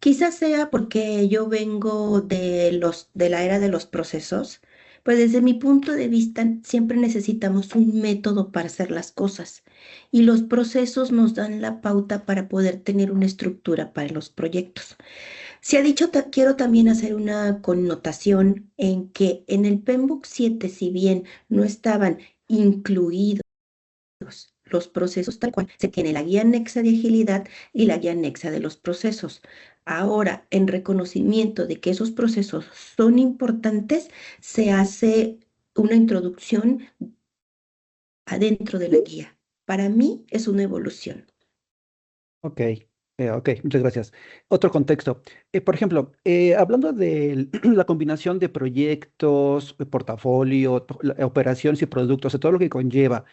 Quizás sea porque yo vengo de la era de los procesos, pues desde mi punto de vista siempre necesitamos un método para hacer las cosas y los procesos nos dan la pauta para poder tener una estructura para los proyectos. Se ha dicho, quiero también hacer una connotación en que en el PMBOK 7, si bien no estaban incluidos los procesos tal cual, se tiene la guía anexa de agilidad y la guía anexa de los procesos. Ahora, en reconocimiento de que esos procesos son importantes, se hace una introducción adentro de la guía. Para mí es una evolución. Ok, ok, muchas gracias. Otro contexto. Por ejemplo, hablando de la combinación de proyectos, portafolio, operaciones y productos, de todo lo que conlleva,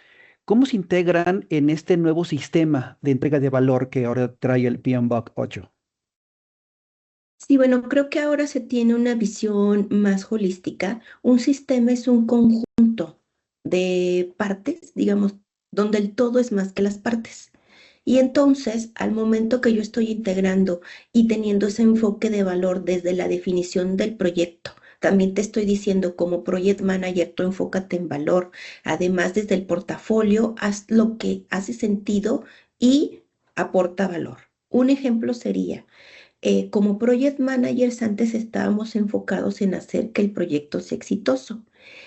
¿cómo se integran en este nuevo sistema de entrega de valor que ahora trae el PMBOK 8? Sí, bueno, creo que ahora se tiene una visión más holística. Un sistema es un conjunto de partes, digamos, donde el todo es más que las partes. Y entonces, al momento que yo estoy integrando y teniendo ese enfoque de valor desde la definición del proyecto, también te estoy diciendo como project manager, tú enfócate en valor. Además, desde el portafolio, haz lo que hace sentido y aporta valor. Un ejemplo sería como project managers antes estábamos enfocados en hacer que el proyecto sea exitoso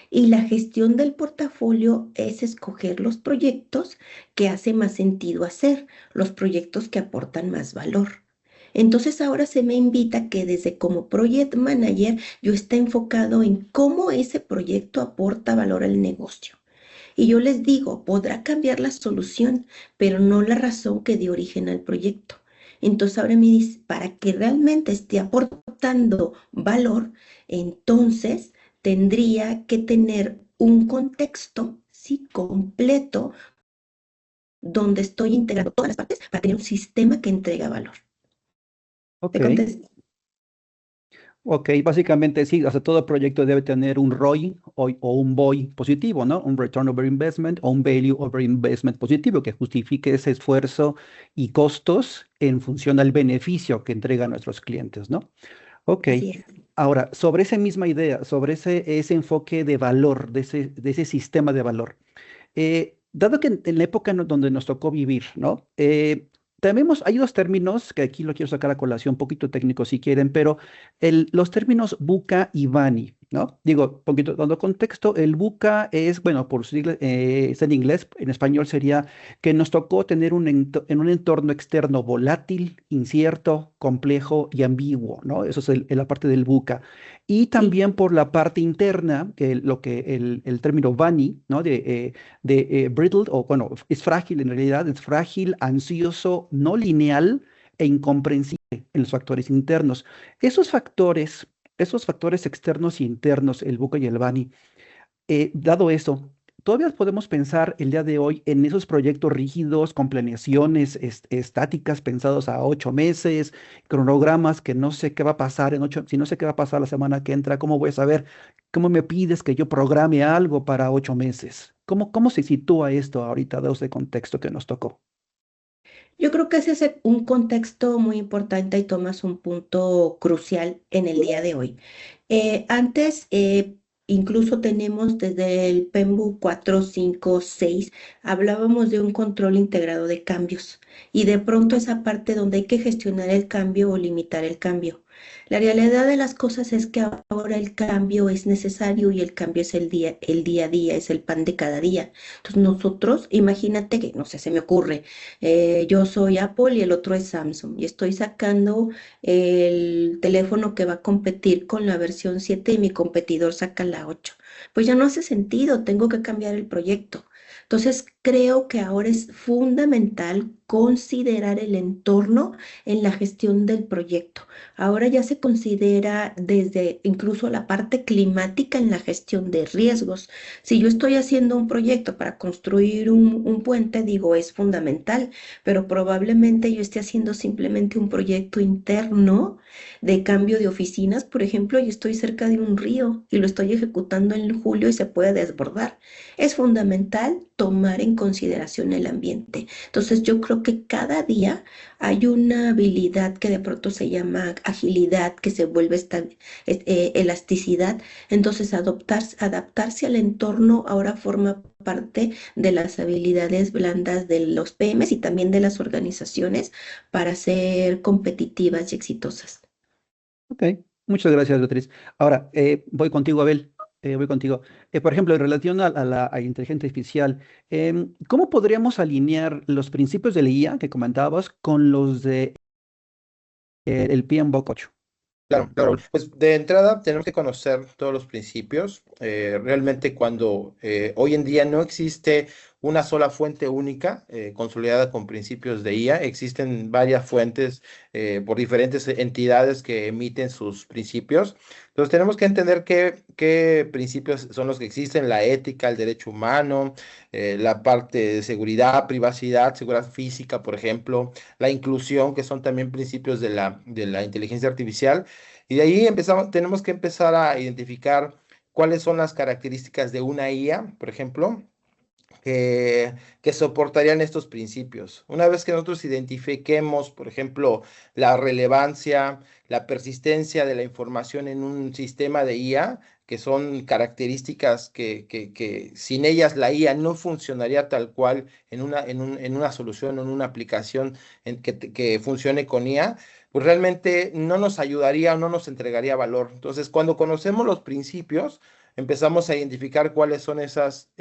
y la gestión del portafolio es escoger los proyectos que hace más sentido hacer, los proyectos que aportan más valor. Entonces ahora se me invita que desde como project manager yo esté enfocado en cómo ese proyecto aporta valor al negocio. Y yo les digo, podrá cambiar la solución, pero no la razón que dio origen al proyecto. Entonces ahora me dice, para que realmente esté aportando valor, entonces tendría que tener un contexto, sí, completo, donde estoy integrando todas las partes para tener un sistema que entrega valor. Ok, ¿Te contesté? ok, básicamente sí, o sea, todo proyecto debe tener un ROI o un BOI positivo, ¿no? Un Return Over Investment o un Value Over Investment positivo que justifique ese esfuerzo y costos en función al beneficio que entrega a nuestros clientes, ¿no? Ok. Así es. Ahora, sobre esa misma idea, sobre ese enfoque de valor, de ese sistema de valor, dado que en la época donde nos tocó vivir, ¿no? Hay dos términos que aquí lo quiero sacar a colación, un poquito técnico si quieren, pero los términos buca y bani, ¿no? Digo, un poquito dando contexto, el buca es, bueno, por sigla, es en inglés, en español sería que nos tocó tener en un entorno externo volátil, incierto, complejo y ambiguo, ¿no? Eso es la parte del buca. Y Sí. también por la parte interna, lo que el término bani, ¿no? De brittle, o bueno, es frágil en realidad, es frágil, ansioso, no lineal e incomprensible en los factores internos. Esos factores, esos factores externos y internos, el buca y el bani, dado eso, todavía podemos pensar el día de hoy en esos proyectos rígidos, con planeaciones estáticas pensados a 8 meses, cronogramas que no sé qué va a pasar si no sé qué va a pasar la semana que entra, ¿cómo voy a saber? ¿Cómo me pides que yo programe algo para 8 meses? ¿Cómo se sitúa esto ahorita, dado ese contexto que nos tocó? Yo creo que ese es un contexto muy importante y tomas un punto crucial en el día de hoy. Antes incluso tenemos desde el PEMBU 4, 5, 6, hablábamos de un control integrado de cambios y de pronto esa parte donde hay que gestionar el cambio o limitar el cambio. La realidad de las cosas es que ahora el cambio es necesario y el cambio es el día a día, es el pan de cada día. Entonces nosotros, imagínate que, no sé, se me ocurre, yo soy Apple y el otro es Samsung y estoy sacando el teléfono que va a competir con la versión 7 y mi competidor saca la 8. Pues ya no hace sentido, tengo que cambiar el proyecto. Entonces, creo que ahora es fundamental considerar el entorno en la gestión del proyecto. Ahora ya se considera desde incluso la parte climática en la gestión de riesgos. Si yo estoy haciendo un proyecto para construir un puente, digo, es fundamental, pero probablemente yo esté haciendo simplemente un proyecto interno de cambio de oficinas, por ejemplo, y estoy cerca de un río y lo estoy ejecutando en julio y se puede desbordar. Es fundamental tomar en consideración el ambiente. Entonces, yo creo que cada día hay una habilidad que de pronto se llama agilidad, que se vuelve elasticidad. Entonces, adaptarse al entorno ahora forma parte de las habilidades blandas de los PMs y también de las organizaciones para ser competitivas y exitosas. Ok, muchas gracias, Beatriz. Ahora, voy contigo, Abel. Voy contigo. Por ejemplo, en relación a inteligencia artificial, ¿cómo podríamos alinear los principios de la IA que comentabas con los de el PMBOK 8? Claro, claro. Pues de entrada tenemos que conocer todos los principios. Realmente cuando hoy en día no existe una sola fuente única consolidada con principios de IA, existen varias fuentes por diferentes entidades que emiten sus principios. Entonces tenemos que entender qué principios son los que existen, la ética, el derecho humano, la parte de seguridad, privacidad, seguridad física, por ejemplo, la inclusión, que son también principios de la inteligencia artificial. Y de ahí tenemos que empezar a identificar cuáles son las características de una IA, por ejemplo, que soportarían estos principios. Una vez que nosotros identifiquemos, por ejemplo, la relevancia, la persistencia de la información en un sistema de IA, que son características que sin ellas la IA no funcionaría tal cual en una solución o en una aplicación que funcione con IA, pues realmente no nos ayudaría o no nos entregaría valor. Entonces, cuando conocemos los principios, empezamos a identificar cuáles son esas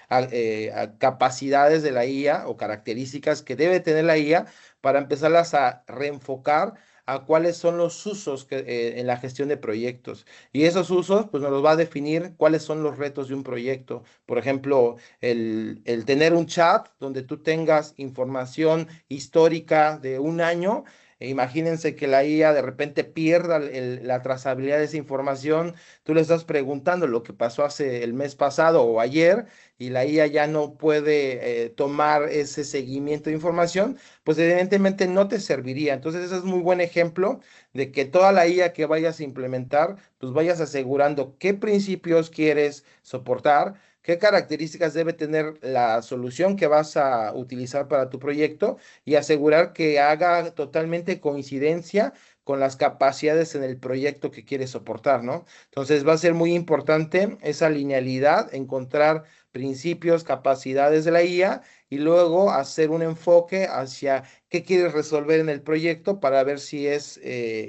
a capacidades de la IA o características que debe tener la IA para empezarlas a reenfocar a cuáles son los usos en la gestión de proyectos. Y esos usos, pues nos los va a definir cuáles son los retos de un proyecto. Por ejemplo, el tener un chat donde tú tengas información histórica de un año. Imagínense que la IA de repente pierda la trazabilidad de esa información. Tú le estás preguntando lo que pasó hace el mes pasado o ayer y la IA ya no puede tomar ese seguimiento de información, pues evidentemente no te serviría. Entonces, ese es muy buen ejemplo de que toda la IA que vayas a implementar, pues vayas asegurando qué principios quieres soportar, qué características debe tener la solución que vas a utilizar para tu proyecto y asegurar que haga totalmente coincidencia con las capacidades en el proyecto que quieres soportar, ¿no? Entonces va a ser muy importante esa linealidad, encontrar principios, capacidades de la IA y luego hacer un enfoque hacia qué quieres resolver en el proyecto para ver si es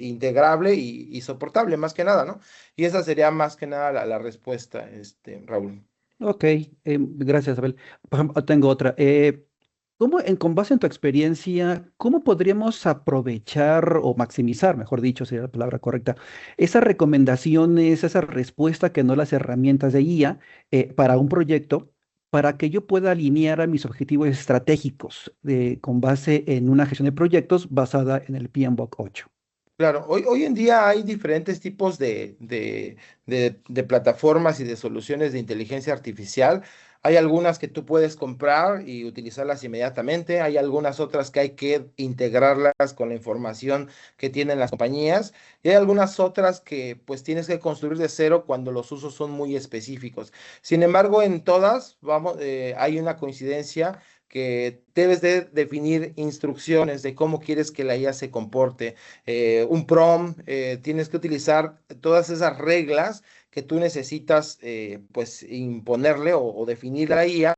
integrable y soportable, más que nada, ¿no? Y esa sería más que nada la respuesta, Raúl. Ok, gracias, Abel. Por ejemplo, tengo otra. Con base en tu experiencia, cómo podríamos aprovechar o maximizar, mejor dicho, sería la palabra correcta, esas recomendaciones, esa respuesta que nos las herramientas de IA para un proyecto, para que yo pueda alinear a mis objetivos estratégicos con base en una gestión de proyectos basada en el PMBOK 8? Claro, hoy en día hay diferentes tipos de plataformas y de soluciones de inteligencia artificial. Hay algunas que tú puedes comprar y utilizarlas inmediatamente. Hay algunas otras que hay que integrarlas con la información que tienen las compañías. Y hay algunas otras que pues tienes que construir de cero cuando los usos son muy específicos. Sin embargo, en todas, hay una coincidencia que debes de definir instrucciones de cómo quieres que la IA se comporte, un prompt, tienes que utilizar todas esas reglas que tú necesitas pues imponerle o definir a la IA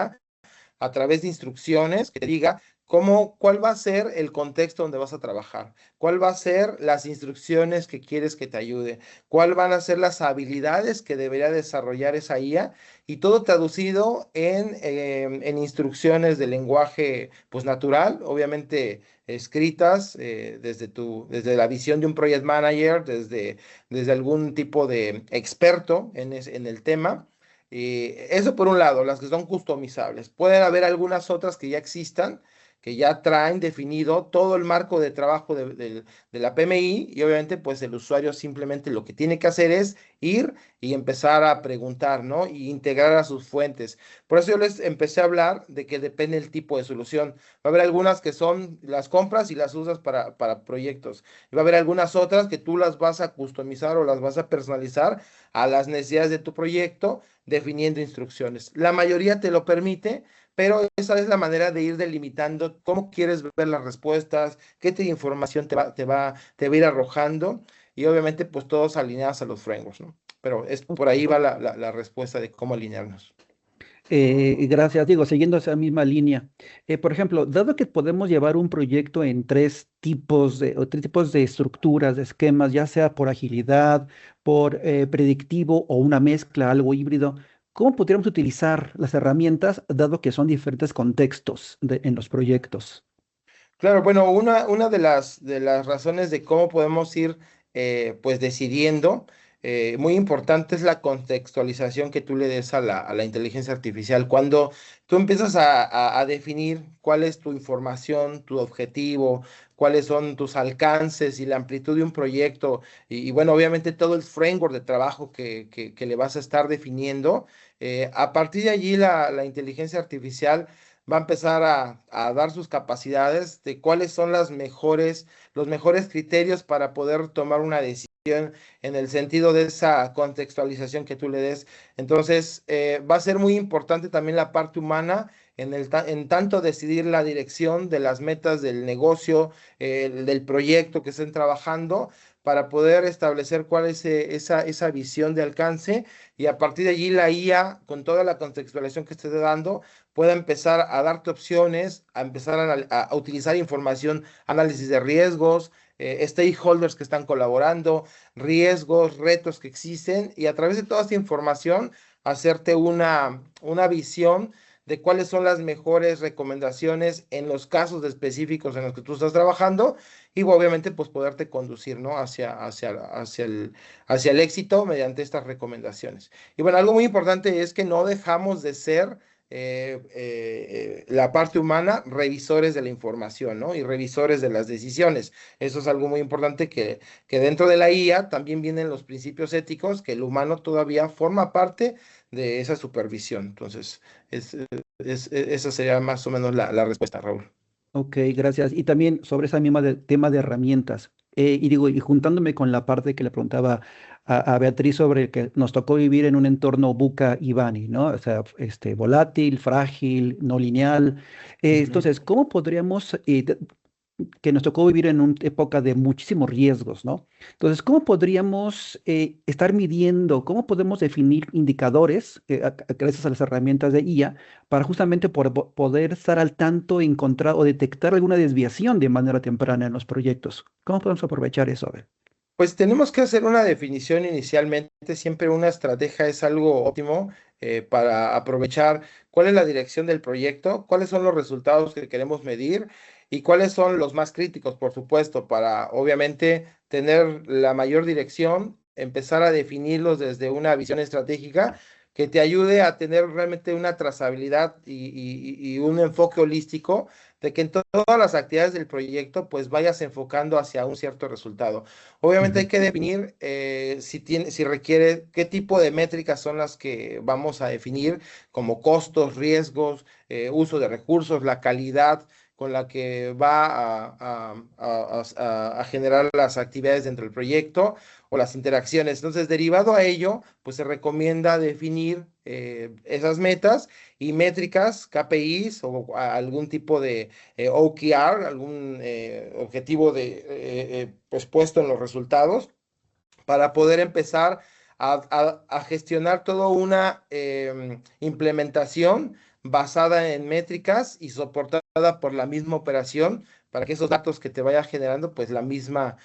a través de instrucciones que te diga cuál va a ser el contexto donde vas a trabajar, cuál va a ser las instrucciones que quieres que te ayude, cuál van a ser las habilidades que debería desarrollar esa IA y todo traducido en instrucciones de lenguaje pues natural, obviamente escritas desde la visión de un project manager, desde algún tipo de experto en el tema. Y eso por un lado, las que son customizables. Pueden haber algunas otras que ya existan, que ya traen definido todo el marco de trabajo de la PMI y obviamente pues el usuario simplemente lo que tiene que hacer es ir y empezar a preguntar, ¿no? Y integrar a sus fuentes. Por eso yo les empecé a hablar de que depende el tipo de solución. Va a haber algunas que son las compras y las usas para proyectos. Y va a haber algunas otras que tú las vas a customizar o las vas a personalizar a las necesidades de tu proyecto definiendo instrucciones. La mayoría te lo permite, pero esa es la manera de ir delimitando cómo quieres ver las respuestas, qué tipo de información te va a ir arrojando y obviamente pues todos alineados a los frameworks, ¿no? Pero por ahí va la respuesta de cómo alinearnos. Gracias, digo, siguiendo esa misma línea. Por ejemplo, dado que podemos llevar un proyecto en tres tipos de estructuras, de esquemas, ya sea por agilidad, por predictivo o una mezcla, algo híbrido, ¿cómo podríamos utilizar las herramientas dado que son diferentes contextos en los proyectos? Claro, bueno, una de las razones de cómo podemos ir pues decidiendo, muy importante es la contextualización que tú le des a la inteligencia artificial. Cuando tú empiezas a definir cuál es tu información, tu objetivo, cuáles son tus alcances y la amplitud de un proyecto, y bueno, obviamente todo el framework de trabajo que le vas a estar definiendo, a partir de allí la inteligencia artificial va a empezar a dar sus capacidades de cuáles son los mejores criterios para poder tomar una decisión en el sentido de esa contextualización que tú le des. Entonces, va a ser muy importante también la parte humana en tanto decidir la dirección de las metas del negocio, del proyecto que estén trabajando, para poder establecer cuál es esa visión de alcance y a partir de allí la IA, con toda la contextualización que esté dando, pueda empezar a darte opciones, a empezar a utilizar información, análisis de riesgos, stakeholders que están colaborando, riesgos, retos que existen, y a través de toda esta información, hacerte una visión de cuáles son las mejores recomendaciones en los casos específicos en los que tú estás trabajando, y obviamente pues poderte conducir, ¿no? Hacia el éxito mediante estas recomendaciones. Y bueno, algo muy importante es que no dejamos de ser la parte humana, revisores de la información, ¿no? Y revisores de las decisiones. Eso es algo muy importante que dentro de la IA también vienen los principios éticos, que el humano todavía forma parte de esa supervisión. Entonces, esa sería más o menos la respuesta, Raúl. Ok, gracias. Y también sobre esa misma tema de herramientas. Y digo, y juntándome con la parte que le preguntaba a Beatriz sobre que nos tocó vivir en un entorno Buca y Bani, ¿no? O sea, volátil, frágil, no lineal. Ujú. Entonces, ¿cómo podríamos que nos tocó vivir en una época de muchísimos riesgos, ¿no? Entonces, ¿cómo podríamos estar midiendo, cómo podemos definir indicadores, gracias a las herramientas de IA, para justamente poder estar al tanto, encontrar o detectar alguna desviación de manera temprana en los proyectos? ¿Cómo podemos aprovechar eso? A ver. Pues tenemos que hacer una definición inicialmente, siempre una estrategia es algo óptimo para aprovechar cuál es la dirección del proyecto, cuáles son los resultados que queremos medir y cuáles son los más críticos, por supuesto, para obviamente tener la mayor dirección, empezar a definirlos desde una visión estratégica que te ayude a tener realmente una trazabilidad y un enfoque holístico de que en todas las actividades del proyecto pues vayas enfocando hacia un cierto resultado. Obviamente hay Ujú. que definir si requiere, qué tipo de métricas son las que vamos a definir, como costos, riesgos, uso de recursos, la calidad con la que va a generar las actividades dentro del proyecto o las interacciones. Entonces, derivado a ello, pues se recomienda definir esas metas y métricas, KPIs o algún tipo de OKR, algún objetivo pues puesto en los resultados para poder empezar a gestionar toda una implementación basada en métricas y soportada por la misma operación para que esos datos que te vaya generando, pues la misma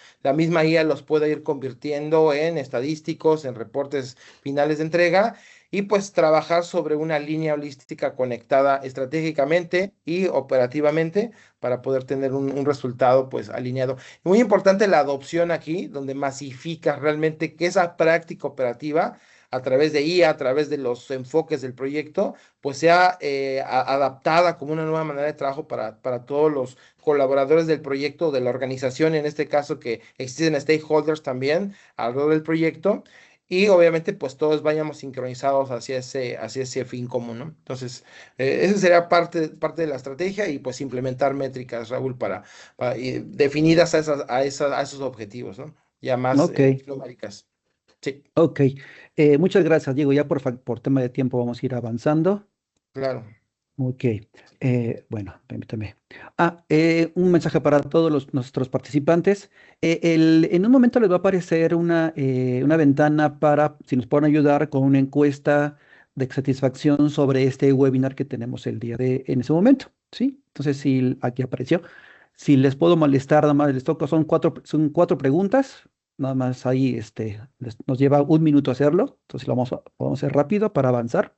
IA los pueda ir convirtiendo en estadísticos, en reportes finales de entrega y pues trabajar sobre una línea holística conectada estratégicamente y operativamente para poder tener un resultado pues alineado. Muy importante la adopción aquí, donde masifica realmente que esa práctica operativa a través de IA, a través de los enfoques del proyecto, pues sea adaptada como una nueva manera de trabajo para todos los colaboradores del proyecto, de la organización, en este caso que existen stakeholders también alrededor del proyecto. Y obviamente, pues todos vayamos sincronizados hacia ese fin común, ¿no? Entonces, esa sería parte de la estrategia y pues implementar métricas, Raúl, definidas a esos objetivos, ¿no? Ya más Ok, numéricas. Sí, ok. Muchas gracias, Diego. Ya por tema de tiempo vamos a ir avanzando. claro. Ok, bueno, permítame. Un mensaje para todos nuestros participantes. En un momento les va a aparecer una ventana para, si nos pueden ayudar con una encuesta de satisfacción sobre este webinar que tenemos en ese momento, ¿sí? Entonces, si aquí apareció, si les puedo molestar, nada más les toco, son cuatro preguntas, nada más ahí, nos lleva 1 minuto hacerlo, entonces vamos a hacer rápido para avanzar.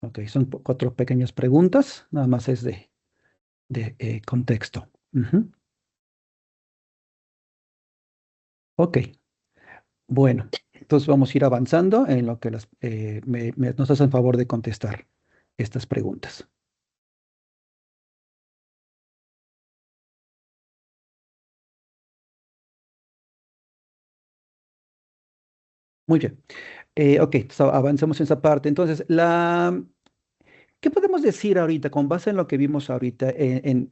Ok, son cuatro pequeñas preguntas, nada más es de contexto. Ujú. Ok, bueno, entonces vamos a ir avanzando en lo que nos hacen favor de contestar estas preguntas. Muy bien. Ok, entonces avancemos en esa parte. Entonces, ¿qué podemos decir ahorita con base en lo que vimos ahorita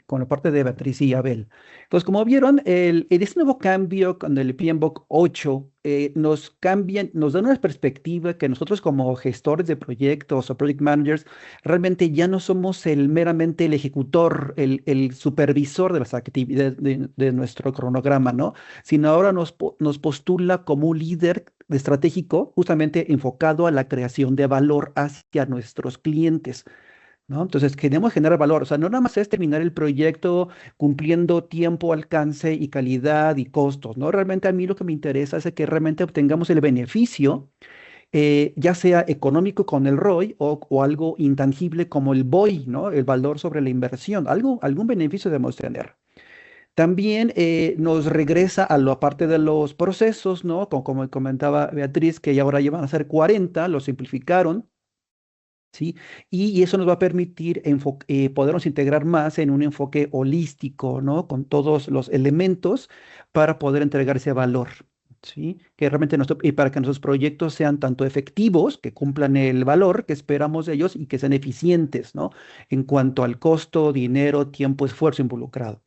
con la parte de Beatriz y Abel? Entonces, como vieron, este nuevo cambio con el PMBOK 8 nos da una perspectiva que nosotros como gestores de proyectos o project managers realmente ya no somos meramente el ejecutor, el supervisor de las actividades de nuestro cronograma, ¿no? Sino ahora nos postula como un líder estratégico justamente enfocado a la creación de valor hacia nuestros clientes. ¿No? Entonces, queremos generar valor. O sea, no nada más es terminar el proyecto cumpliendo tiempo, alcance y calidad y costos, ¿no? Realmente a mí lo que me interesa es que realmente obtengamos el beneficio, ya sea económico con el ROI o algo intangible como el BOI, ¿no? El valor sobre la inversión. Algún beneficio debemos tener. También nos regresa a la parte de los procesos, ¿no? Como comentaba Beatriz, que ya ahora llevan a ser 40, lo simplificaron. ¿Sí? Y eso nos va a permitir podernos integrar más en un enfoque holístico, ¿no? Con todos los elementos para poder entregar ese valor, ¿sí? Y para que nuestros proyectos sean tanto efectivos, que cumplan el valor que esperamos de ellos y que sean eficientes, ¿no? En cuanto al costo, dinero, tiempo, esfuerzo involucrado.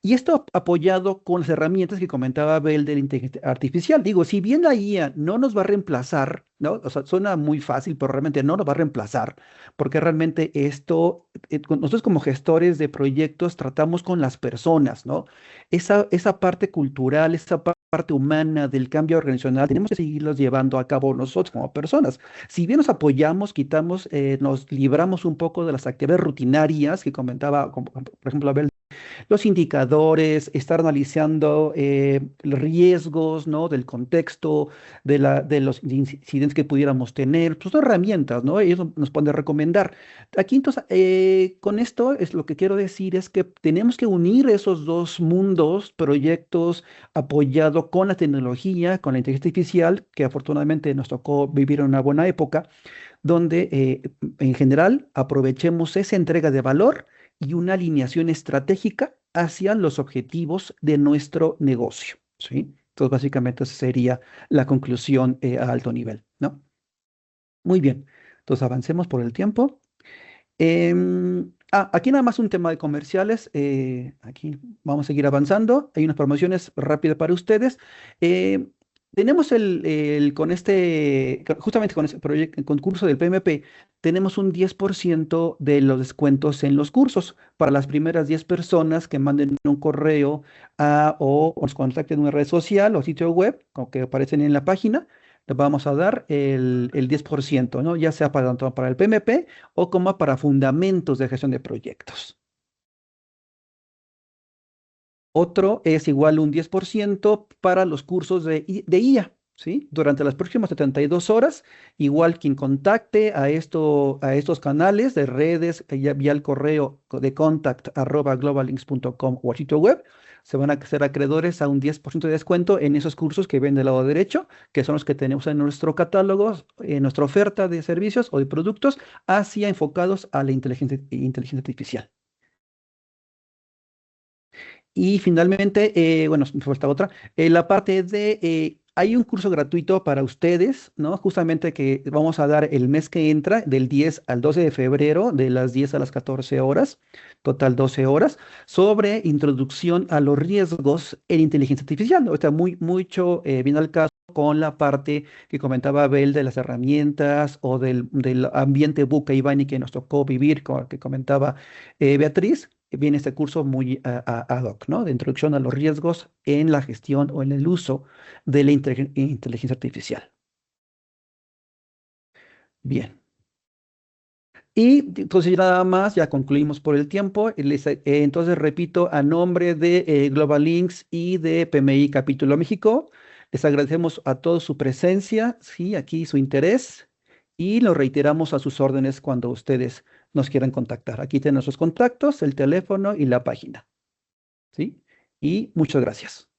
Y esto apoyado con las herramientas que comentaba Abel de la inteligencia artificial. Digo, si bien la IA no nos va a reemplazar, ¿no? O sea, suena muy fácil, pero realmente no nos va a reemplazar, porque realmente nosotros como gestores de proyectos tratamos con las personas, ¿no? Esa parte cultural, esa parte humana del cambio organizacional, tenemos que seguirlos llevando a cabo nosotros como personas. Si bien nos apoyamos, nos libramos un poco de las actividades rutinarias que comentaba, por ejemplo, Abel, los indicadores, estar analizando los riesgos, ¿no? Del contexto, de los incidentes que pudiéramos tener, pues son herramientas, ¿no? Ellos nos pueden recomendar. Aquí entonces, con esto es lo que quiero decir es que tenemos que unir esos dos mundos, proyectos apoyado con la tecnología, con la inteligencia artificial, que afortunadamente nos tocó vivir en una buena época donde en general aprovechemos esa entrega de valor y una alineación estratégica hacia los objetivos de nuestro negocio, ¿sí? Entonces, básicamente esa sería la conclusión a alto nivel, ¿no? Muy bien. Entonces avancemos por el tiempo. Aquí nada más un tema de comerciales. Aquí vamos a seguir avanzando. Hay unas promociones rápidas para ustedes. Eh, Tenemos justamente con este proyecto, concurso del PMP, tenemos un 10% de los descuentos en los cursos para las primeras 10 personas que manden un correo o nos contacten en una red social o sitio web, como que aparecen en la página. Les vamos a dar el 10%, ¿no? Ya sea tanto para el PMP o como para fundamentos de gestión de proyectos. Otro es igual un 10% para los cursos de IA, ¿sí? Durante las próximas 72 horas, igual quien contacte a estos canales de redes, vía el correo de contact@globalinks.com o al sitio web, se van a ser acreedores a un 10% de descuento en esos cursos que ven del lado derecho, que son los que tenemos en nuestro catálogo, en nuestra oferta de servicios o de productos, hacia enfocados a la inteligencia artificial. Y finalmente, bueno, me falta otra, la parte hay un curso gratuito para ustedes, ¿no? Justamente que vamos a dar el mes que entra, del 10 al 12 de febrero, de las 10 a las 14 horas, total 12 horas, sobre introducción a los riesgos en inteligencia artificial, ¿no? Está mucho bien al caso con la parte que comentaba Abel de las herramientas o del ambiente buca y Bani que nos tocó vivir, que comentaba Beatriz. Viene este curso muy ad hoc, ¿no? De introducción a los riesgos en la gestión o en el uso de la inteligencia artificial. Bien. Y entonces ya nada más, ya concluimos por el tiempo. Entonces repito, a nombre de Global Links y de PMI Capítulo México, les agradecemos a todos su presencia, sí, aquí su interés, y lo reiteramos a sus órdenes cuando ustedes nos quieran contactar. Aquí tienen nuestros contactos, el teléfono y la página, ¿sí? Y muchas gracias.